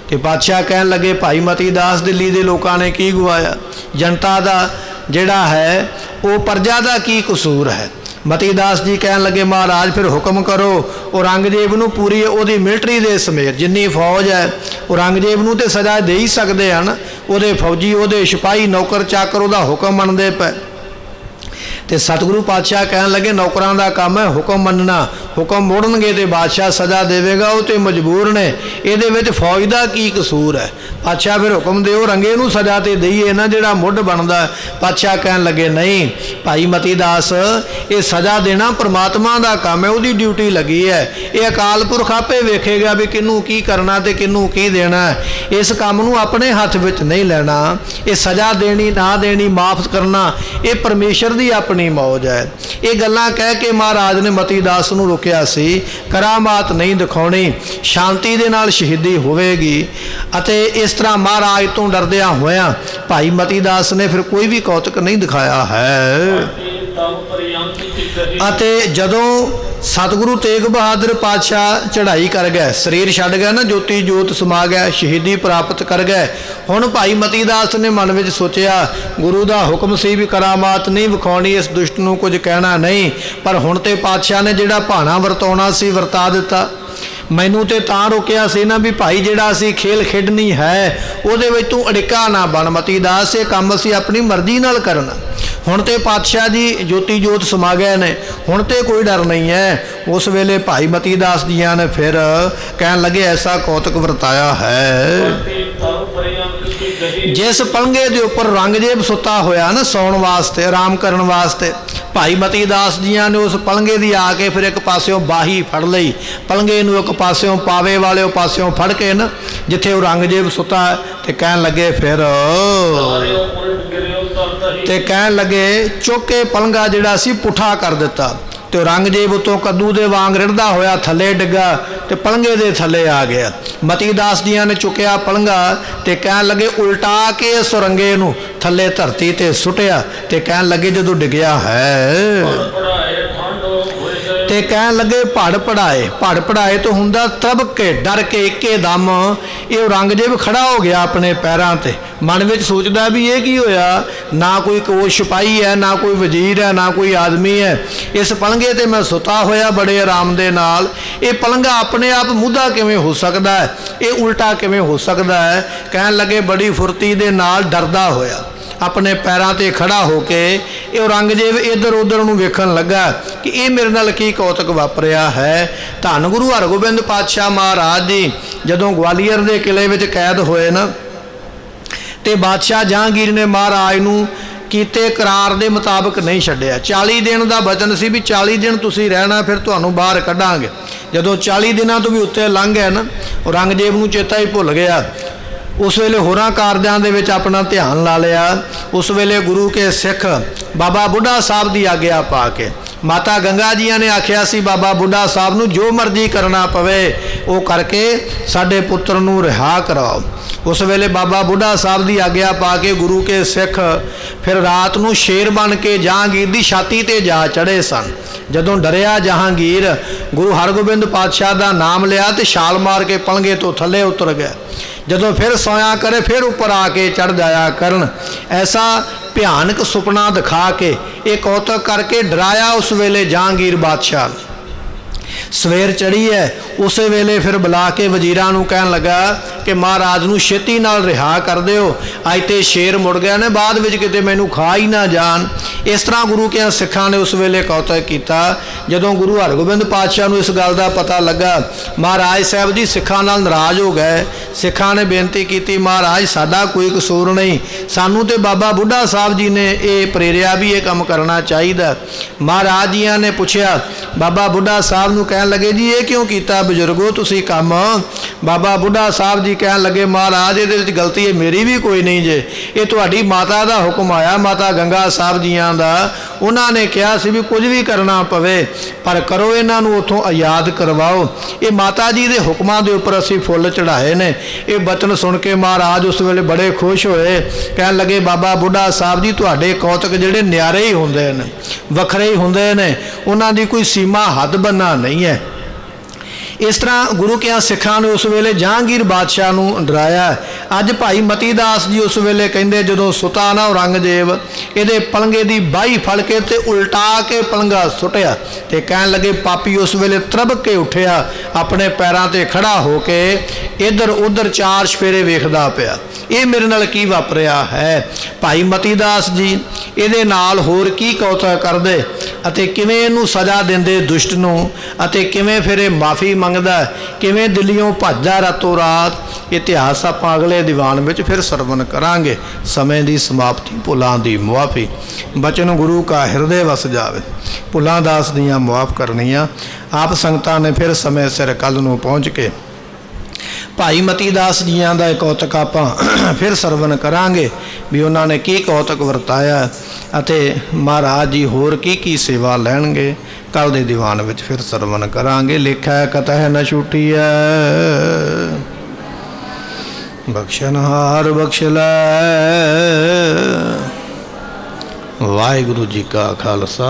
ਤੇ ਪਾਤਸ਼ਾਹ ਕਹਿਣ ਲੱਗੇ ਭਾਈ ਮਤੀ ਦਾਸ ਦਿੱਲੀ ਦੇ ਲੋਕਾਂ ਨੇ ਕੀ ਗਵਾਇਆ, ਜਨਤਾ ਦਾ ਜਿਹੜਾ ਹੈ ਉਹ ਪ੍ਰਜਾ ਦਾ ਕੀ ਕਸੂਰ ਹੈ। ਮਤੀ ਦਾਸ ਜੀ ਕਹਿਣ ਲੱਗੇ ਮਹਾਰਾਜ ਫਿਰ ਹੁਕਮ ਕਰੋ, ਔਰੰਗਜ਼ੇਬ ਨੂੰ ਪੂਰੀ ਉਹਦੀ ਮਿਲਟਰੀ ਦੇ ਸਮੇਤ ਜਿੰਨੀ ਫੌਜ ਹੈ, ਔਰੰਗਜ਼ੇਬ ਨੂੰ ਤੇ ਸਜ਼ਾ ਦੇ ਹੀ ਸਕਦੇ ਹਨ, ਉਹਦੇ ਫੌਜੀ ਉਹਦੇ ਸਿਪਾਹੀ ਨੌਕਰ ਚਾਕਰ ਉਹਦਾ ਹੁਕਮ ਮੰਨਦੇ ਪਏ। ਤੇ ਸਤਿਗੁਰੂ ਪਾਤਸ਼ਾਹ ਕਹਿਣ ਲੱਗੇ ਨੌਕਰਾਂ ਦਾ ਕੰਮ ਹੈ ਹੁਕਮ ਮੰਨਣਾ, ਹੁਕਮ ਮੋੜਨਗੇ ਤੇ ਬਾਦਸ਼ਾਹ ਸਜ਼ਾ ਦੇਵੇਗਾ, ਉਹ ਤੇ ਮਜਬੂਰ ਨੇ। ਇਹਦੇ ਵਿੱਚ ਫੌਜ ਦਾ ਕੀ ਕਸੂਰ ਹੈ? ਪਾਤਸ਼ਾਹ ਫਿਰ ਹੁਕਮ ਦਿਓ ਰੰਗੇ ਨੂੰ ਸਜ਼ਾ ਤੇ ਦਈਏ ਨਾ, ਜਿਹੜਾ ਮੁੱਢ ਬਣਦਾ। ਪਾਤਸ਼ਾਹ ਕਹਿਣ ਲੱਗੇ ਨਹੀਂ ਭਾਈ ਮਤੀ ਦਾਸ, ਇਹ ਸਜ਼ਾ ਦੇਣਾ ਪ੍ਰਮਾਤਮਾ ਦਾ ਕੰਮ ਹੈ, ਉਹਦੀ ਡਿਊਟੀ ਲੱਗੀ ਹੈ। ਇਹ ਅਕਾਲ ਪੁਰਖ ਆਪੇ ਵੇਖੇਗਾ ਵੀ ਕਿਹਨੂੰ ਕੀ ਕਰਨਾ ਤੇ ਕਿਹਨੂੰ ਕੀ ਦੇਣਾ। ਇਸ ਕੰਮ ਨੂੰ ਆਪਣੇ ਹੱਥ ਵਿੱਚ ਨਹੀਂ ਲੈਣਾ। ਇਹ ਸਜ਼ਾ ਦੇਣੀ ਨਾ ਦੇਣੀ, ਮਾਫ ਕਰਨਾ, ਇਹ ਪਰਮੇਸ਼ਰ ਦੀ ਆਪਣੀ ਮੌਜ ਹੈ। ਇਹ ਗੱਲਾਂ ਕਹਿ ਕੇ ਮਹਾਰਾਜ ਨੇ ਮਤੀ ਦਾਸ ਨੂੰ ਰੋਕਿਆ ਸੀ। ਕਰਾਮਾਤ ਨਹੀਂ ਦਿਖਾਉਣੀ, ਸ਼ਾਂਤੀ ਦੇ ਨਾਲ ਸ਼ਹੀਦੀ ਹੋਵੇਗੀ। ਅਤੇ ਇਸ ਤਰ੍ਹਾਂ ਮਹਾਰਾਜ ਤੋਂ ਡਰਦਿਆਂ ਹੋਇਆਂ ਭਾਈ ਮਤੀ ਦਾਸ ਨੇ ਫਿਰ ਕੋਈ ਵੀ ਕੌਤਕ ਨਹੀਂ ਦਿਖਾਇਆ ਹੈ। ਅਤੇ ਜਦੋਂ ਸਤਿਗੁਰੂ ਤੇਗ ਬਹਾਦਰ ਪਾਤਸ਼ਾਹ ਚੜ੍ਹਾਈ ਕਰ ਗਏ, ਸਰੀਰ ਛੱਡ ਗਿਆ ਨਾ, ਜੋਤੀ ਜੋਤ ਸਮਾ ਗਿਆ, ਸ਼ਹੀਦੀ ਪ੍ਰਾਪਤ ਕਰ ਗਏ। ਹੁਣ ਭਾਈ ਮਤੀ ਦਾਸ ਨੇ ਮਨ ਵਿੱਚ ਸੋਚਿਆ ਗੁਰੂ ਦਾ ਹੁਕਮ ਸੀ ਵੀ ਕਰਾਮਾਤ ਨਹੀਂ ਵਿਖਾਉਣੀ, ਇਸ ਦੁਸ਼ਟ ਨੂੰ ਕੁਝ ਕਹਿਣਾ ਨਹੀਂ। ਪਰ ਹੁਣ ਤੇ ਪਾਤਸ਼ਾਹ ਨੇ ਜਿਹੜਾ ਭਾਣਾ ਵਰਤਾਉਣਾ ਸੀ ਵਰਤਾ ਦਿੱਤਾ। ਮੈਨੂੰ ਤੇ ਤਾਂ ਰੋਕਿਆ ਸੀ ਨਾ ਵੀ ਭਾਈ ਜਿਹੜਾ ਅਸੀਂ ਖੇਲ ਖੇਡਣੀ ਹੈ ਉਹਦੇ ਵਿੱਚ ਤੂੰ ਅੜਿੱਕਾ ਨਾ ਬਣ ਮਤੀ ਦਾਸ, ਇਹ ਕੰਮ ਅਸੀਂ ਆਪਣੀ ਮਰਜ਼ੀ ਨਾਲ ਕਰਨਾ। ਹੁਣ ਤੇ ਪਾਤਸ਼ਾਹ ਜੀ ਜੋਤੀ ਜੋਤ ਸਮਾ ਗਏ ਨੇ, ਹੁਣ ਤੇ ਕੋਈ ਡਰ ਨਹੀਂ ਹੈ। ਉਸ ਵੇਲੇ ਭਾਈ ਮਤੀ ਦਾਸ ਜੀਆਂ ਨੇ ਫਿਰ ਕਹਿਣ ਲੱਗੇ ਐਸਾ ਕੌਤਕ ਵਰਤਾਇਆ ਹੈ। ਜਿਸ ਪਲੰਘੇ ਦੇ ਉੱਪਰ ਔਰੰਗਜ਼ੇਬ ਸੁੱਤਾ ਹੋਇਆ ਨਾ ਸੌਣ ਵਾਸਤੇ, ਆਰਾਮ ਕਰਨ ਵਾਸਤੇ, ਭਾਈ ਮਤੀ ਦਾਸ ਜੀਆਂ ਨੇ ਉਸ ਪਲੰਘੇ ਦੀ ਆ ਕੇ ਫਿਰ ਇੱਕ ਪਾਸਿਓਂ ਬਾਹੀ ਫੜ ਲਈ, ਪਲੰਘੇ ਨੂੰ ਇੱਕ ਪਾਸਿਓਂ ਪਾਵੇ ਵਾਲੇ ਪਾਸਿਓਂ ਫੜ ਕੇ ਨਾ ਜਿੱਥੇ ਔਰੰਗਜ਼ੇਬ ਸੁੱਤਾ ਤੇ ਕਹਿਣ ਲੱਗੇ ਫਿਰ ਤੇ ਕਹਿਣ ਲੱਗੇ ਚੁੱਕ ਕੇ ਪਲੰਘਾ ਜਿਹੜਾ ਸੀ ਪੁੱਠਾ ਕਰ ਦਿੱਤਾ ਤੇ ਔਰੰਗਜ਼ੇਬ ਉਤੋਂ ਕੱਦੂ ਦੇ ਵਾਂਗ ਰਿੜਦਾ ਹੋਇਆ ਥੱਲੇ ਡਿੱਗਾ ਤੇ ਪਲੰਘੇ ਦੇ ਥੱਲੇ ਆ ਗਿਆ। ਮਤੀ ਦਾਸ ਜੀਆਂ ਨੇ ਚੁੱਕਿਆ ਪਲੰਘਾ ਤੇ ਕਹਿਣ ਲੱਗੇ ਉਲਟਾ ਕੇ ਇਸ ਔਰੰਗੇ ਨੂੰ ਥੱਲੇ ਧਰਤੀ ਤੇ ਸੁੱਟਿਆ ਤੇ ਕਹਿਣ ਲੱਗੇ ਜਦੋਂ ਡਿੱਗਿਆ ਹੈ ਤੇ ਕਹਿਣ ਲੱਗੇ ਭੜ ਪੜਾਏ ਤੋਂ ਹੁੰਦਾ ਤਰਬਕ ਕੇ ਡਰ ਕੇ ਇੱਕੇ ਦਮ ਇਹ ਔਰੰਗਜ਼ੇਬ ਖੜਾ ਹੋ ਗਿਆ ਆਪਣੇ ਪੈਰਾਂ ਤੇ। ਮਨ ਵਿੱਚ ਸੋਚਦਾ ਵੀ ਇਹ ਕੀ ਹੋਇਆ, ਨਾ ਕੋਈ ਕੋਸ਼ ਸਿਪਾਹੀ ਹੈ, ਨਾ ਕੋਈ ਵਜ਼ੀਰ ਹੈ, ਨਾ ਕੋਈ ਆਦਮੀ ਹੈ, ਇਸ ਪਲੰਘੇ ਤੇ ਮੈਂ ਸੁੱਤਾ ਹੋਇਆ ਬੜੇ ਆਰਾਮ ਦੇ ਨਾਲ, ਇਹ ਪਲੰਘਾ ਆਪਣੇ ਆਪ ਮੁੱਧਾ ਕਿਵੇਂ ਹੋ ਸਕਦਾ ਹੈ, ਇਹ ਉਲਟਾ ਕਿਵੇਂ ਹੋ ਸਕਦਾ ਹੈ। ਕਹਿਣ ਲੱਗੇ ਬੜੀ ਫੁਰਤੀ ਦੇ ਨਾਲ ਡਰਦਾ ਹੋਇਆ ਆਪਣੇ ਪੈਰਾਂ ਤੇ ਖੜਾ ਹੋ ਕੇ ਇਹ ਔਰੰਗਜ਼ੇਬ ਇੱਧਰ ਉੱਧਰ ਨੂੰ ਵੇਖਣ ਲੱਗਾ ਕਿ ਇਹ ਮੇਰੇ ਨਾਲ ਕੀ ਕੌਤਕ ਵਾਪਰਿਆ ਹੈ। ਧੰਨ ਗੁਰੂ ਹਰਗੋਬਿੰਦ ਪਾਤਸ਼ਾਹ ਮਹਾਰਾਜ ਜੀ ਜਦੋਂ ਗਵਾਲੀਅਰ ਦੇ ਕਿਲੇ ਵਿੱਚ ਕੈਦ ਹੋਏ ਨਾ ਤੇ ਬਾਦਸ਼ਾਹ ਜਹਾਂਗੀਰ ਨੇ ਮਹਾਰਾਜ ਨੂੰ ਕੀਤੇ ਕਰਾਰ ਦੇ ਮੁਤਾਬਕ ਨਹੀਂ ਛੱਡਿਆ। 40 ਦਿਨ ਦਾ ਵਚਨ ਸੀ ਵੀ 40 ਦਿਨ ਤੁਸੀਂ ਰਹਿਣਾ, ਫਿਰ ਤੁਹਾਨੂੰ ਬਾਹਰ ਕੱਢਾਂਗੇ। ਜਦੋਂ 40 ਦਿਨਾਂ ਤੋਂ ਵੀ ਉੱਤੇ ਲੰਘ ਗਏ ਨਾ, ਔਰੰਗਜ਼ੇਬ ਨੂੰ ਚੇਤਾ ਹੀ ਭੁੱਲ ਗਿਆ। ਉਸ ਵੇਲੇ ਹੋਰਾਂ ਕਾਰਜਾਂ ਦੇ ਵਿੱਚ ਆਪਣਾ ਧਿਆਨ ਲਾ ਲਿਆ। ਉਸ ਵੇਲੇ ਗੁਰੂ ਕੇ ਸਿੱਖ ਬਾਬਾ ਬੁੱਢਾ ਸਾਹਿਬ ਦੀ ਆਗਿਆ ਪਾ ਕੇ ਮਾਤਾ ਗੰਗਾ ਜੀਆਂ ਨੇ ਆਖਿਆ ਸੀ ਬਾਬਾ ਬੁੱਢਾ ਸਾਹਿਬ ਨੂੰ ਜੋ ਮਰਜ਼ੀ ਕਰਨਾ ਪਵੇ ਉਹ ਕਰਕੇ ਸਾਡੇ ਪੁੱਤਰ ਨੂੰ ਰਿਹਾ ਕਰਾਓ। ਉਸ ਵੇਲੇ ਬਾਬਾ ਬੁੱਢਾ ਸਾਹਿਬ ਦੀ ਆਗਿਆ ਪਾ ਕੇ ਗੁਰੂ ਕੇ ਸਿੱਖ ਫਿਰ ਰਾਤ ਨੂੰ ਸ਼ੇਰ ਬਣ ਕੇ ਜਹਾਂਗੀਰ ਦੀ ਛਾਤੀ ਤੇ ਜਾ ਚੜ੍ਹੇ ਸਨ। ਜਦੋਂ ਡਰਿਆ ਜਹਾਂਗੀਰ ਗੁਰੂ ਹਰਗੋਬਿੰਦ ਪਾਤਸ਼ਾਹ ਦਾ ਨਾਮ ਲਿਆ ਤੇ ਛਾਲ ਮਾਰ ਕੇ ਪਲੰਘੇ ਤੋਂ ਥੱਲੇ ਉਤਰ ਗਿਆ। ਜਦੋਂ ਫਿਰ ਸੋਇਆ ਕਰੇ ਫਿਰ ਉੱਪਰ ਆ ਕੇ ਚੜ੍ਹ ਜਾਇਆ ਕਰਨ। ਐਸਾ ਭਿਆਨਕ ਸੁਪਨਾ ਦਿਖਾ ਕੇ ਇਹ ਕੌਤਕ ਕਰਕੇ ਡਰਾਇਆ ਉਸ ਵੇਲੇ ਜਹਾਂਗੀਰ ਬਾਦਸ਼ਾਹ। ਸਵੇਰ ਚੜ੍ਹੀ ਹੈ ਉਸੇ ਵੇਲੇ ਫਿਰ ਬੁਲਾ ਕੇ ਵਜ਼ੀਰਾਂ ਨੂੰ ਕਹਿਣ ਲੱਗਾ ਕਿ ਮਹਾਰਾਜ ਨੂੰ ਛੇਤੀ ਨਾਲ ਰਿਹਾ ਕਰ ਦਿਓ, ਅੱਜ ਤੇ ਸ਼ੇਰ ਮੁੜ ਗਿਆ ਨੇ, ਬਾਅਦ ਵਿੱਚ ਕਿਤੇ ਮੈਨੂੰ ਖਾ ਹੀ ਨਾ ਜਾਣ। ਇਸ ਤਰ੍ਹਾਂ ਗੁਰੂ ਕੇ ਸਿੱਖਾਂ ਨੇ ਉਸ ਵੇਲੇ ਕੌਤਕ ਕੀਤਾ। ਜਦੋਂ ਗੁਰੂ ਹਰਗੋਬਿੰਦ ਪਾਤਸ਼ਾਹ ਨੂੰ ਇਸ ਗੱਲ ਦਾ ਪਤਾ ਲੱਗਾ, ਮਹਾਰਾਜ ਸਾਹਿਬ ਜੀ ਸਿੱਖਾਂ ਨਾਲ ਨਾਰਾਜ਼ ਹੋ ਗਏ। ਸਿੱਖਾਂ ਨੇ ਬੇਨਤੀ ਕੀਤੀ ਮਹਾਰਾਜ ਸਾਡਾ ਕੋਈ ਕਸੂਰ ਨਹੀਂ, ਸਾਨੂੰ ਤੇ ਬਾਬਾ ਬੁੱਢਾ ਸਾਹਿਬ ਜੀ ਨੇ ਇਹ ਪ੍ਰੇਰਿਆ ਵੀ ਇਹ ਕੰਮ ਕਰਨਾ ਚਾਹੀਦਾ। ਮਹਾਰਾਜ ਜੀਆਂ ਨੇ ਪੁੱਛਿਆ ਬਾਬਾ ਬੁੱਢਾ ਸਾਹਿਬ ਨੂੰ, ਕਹਿਣ ਲੱਗੇ ਜੀ ਇਹ ਕਿਉਂ ਕੀਤਾ ਬਜ਼ੁਰਗੋ ਤੁਸੀਂ ਕੰਮ। ਬਾਬਾ ਬੁੱਢਾ ਸਾਹਿਬ ਜੀ ਕਹਿਣ ਲੱਗੇ ਮਹਾਰਾਜ ਇਹਦੇ ਵਿੱਚ ਗਲਤੀ ਹੈ ਮੇਰੀ ਵੀ ਕੋਈ ਨਹੀਂ ਜੇ, ਇਹ ਤੁਹਾਡੀ ਮਾਤਾ ਦਾ ਹੁਕਮ ਆਇਆ, ਮਾਤਾ ਗੰਗਾ ਸਾਹਿਬ ਜੀਆਂ ਦਾ। ਉਹਨਾਂ ਨੇ ਕਿਹਾ ਸੀ ਵੀ ਕੁਝ ਵੀ ਕਰਨਾ ਪਵੇ ਪਰ ਕਰੋ, ਇਹਨਾਂ ਨੂੰ ਉੱਥੋਂ ਆਜ਼ਾਦ ਕਰਵਾਓ। ਇਹ ਮਾਤਾ ਜੀ ਦੇ ਹੁਕਮਾਂ ਦੇ ਉੱਪਰ ਅਸੀਂ ਫੁੱਲ ਚੜ੍ਹਾਏ ਨੇ। ਇਹ ਬਚਨ ਸੁਣ ਕੇ ਮਹਾਰਾਜ ਉਸ ਵੇਲੇ ਬੜੇ ਖੁਸ਼ ਹੋਏ। ਕਹਿਣ ਲੱਗੇ ਬਾਬਾ ਬੁੱਢਾ ਸਾਹਿਬ ਜੀ ਤੁਹਾਡੇ ਕੌਤਕ ਜਿਹੜੇ ਨਿਆਰੇ ਹੀ ਹੁੰਦੇ ਨੇ, ਵੱਖਰੇ ਹੀ ਹੁੰਦੇ ਨੇ, ਉਹਨਾਂ ਦੀ ਕੋਈ ਸੀਮਾ ਹੱਦ ਬੰਨਾ ਨਹੀਂ ਹੈ। ਇਸ ਤਰ੍ਹਾਂ ਗੁਰੂ ਕਿਆਂ ਸਿੱਖਾਂ ਨੇ ਉਸ ਵੇਲੇ ਜਹਾਂਗੀਰ ਬਾਦਸ਼ਾਹ ਨੂੰ ਡਰਾਇਆ। ਅੱਜ ਭਾਈ ਮਤੀ ਦਾਸ ਜੀ ਉਸ ਵੇਲੇ ਕਹਿੰਦੇ ਜਦੋਂ ਸੁਤਾ ਨਾ ਔਰੰਗਜ਼ੇਬ ਇਹਦੇ ਪਲੰਘੇ ਦੀ ਬਾਹੀ ਫੜ ਕੇ ਤੇ ਉਲਟਾ ਕੇ ਪਲੰਘਾ ਸੁੱਟਿਆ ਤੇ ਕਹਿਣ ਲੱਗੇ ਪਾਪੀ ਉਸ ਵੇਲੇ ਤਰਬਕ ਕੇ ਉੱਠਿਆ, ਆਪਣੇ ਪੈਰਾਂ ਤੇ ਖੜਾ ਹੋ ਕੇ ਇੱਧਰ ਉੱਧਰ ਚਾਰ ਸਫੇਰੇ ਵੇਖਦਾ ਪਿਆ। ਇਹ ਮੇਰੇ ਨਾਲ ਕੀ ਵਾਪਰਿਆ ਹੈ। ਭਾਈ ਮਤੀ ਦਾਸ ਜੀ ਇਹਦੇ ਨਾਲ ਹੋਰ ਕੀ ਕੌਤਕ ਕਰਦੇ ਅਤੇ ਕਿਵੇਂ ਇਹਨੂੰ ਸਜ਼ਾ ਦਿੰਦੇ ਦੁਸ਼ਟ ਨੂੰ, ਅਤੇ ਕਿਵੇਂ ਫਿਰ ਇਹ ਮਾਫੀ ਮੰਗਦਾ, ਕਿਵੇਂ ਦਿੱਲੀੋਂ ਭੱਜਦਾ ਰਾਤੋਂ ਰਾਤ। ਇਤਿਹਾਸ ਆਪਾਂ ਅਗਲੇ ਦੀਵਾਨ ਵਿੱਚ ਫਿਰ ਸਰਵਣ ਕਰਾਂਗੇ। ਸਮੇਂ ਦੀ ਸਮਾਪਤੀ, ਭੁੱਲਾਂ ਦੀ ਮੁਆਫੀ, ਬਚਨ ਗੁਰੂ ਕਾ ਹਿਰਦੇ ਵਸ ਜਾਵੇ। ਭੁੱਲਾਂ ਦਾਸ ਦੀਆਂ ਮੁਆਫ ਕਰਨੀਆਂ। ਆਪ ਸੰਗਤਾਂ ਨੇ ਫਿਰ ਸਮੇਂ ਸਿਰ ਕੱਲ੍ਹ ਨੂੰ ਪਹੁੰਚ ਕੇ ਭਾਈ ਮਤੀ ਦਾਸ ਜੀਆਂ ਦਾ ਕੌਤਕ ਆਪਾਂ ਫਿਰ ਸਰਵਣ ਕਰਾਂਗੇ ਵੀ ਉਹਨਾਂ ਨੇ ਕੀ ਕੌਤਕ ਵਰਤਾਇਆ ਅਤੇ ਮਹਾਰਾਜ ਜੀ ਹੋਰ ਕੀ ਕੀ ਸੇਵਾ ਲੈਣਗੇ। ਕੱਲ੍ਹ ਦੇ ਦੀਵਾਨ ਵਿੱਚ ਫਿਰ ਸਰਵਣ ਕਰਾਂਗੇ। ਲਿਖਿਆ ਕਤਹਿ ਨ ਛੁਟੀਐ, ਬਖਸ਼ਨਹਾਰ ਬਖਸ਼ ਲੈ। ਵਾਹਿਗੁਰੂ ਜੀ ਕਾ ਖਾਲਸਾ।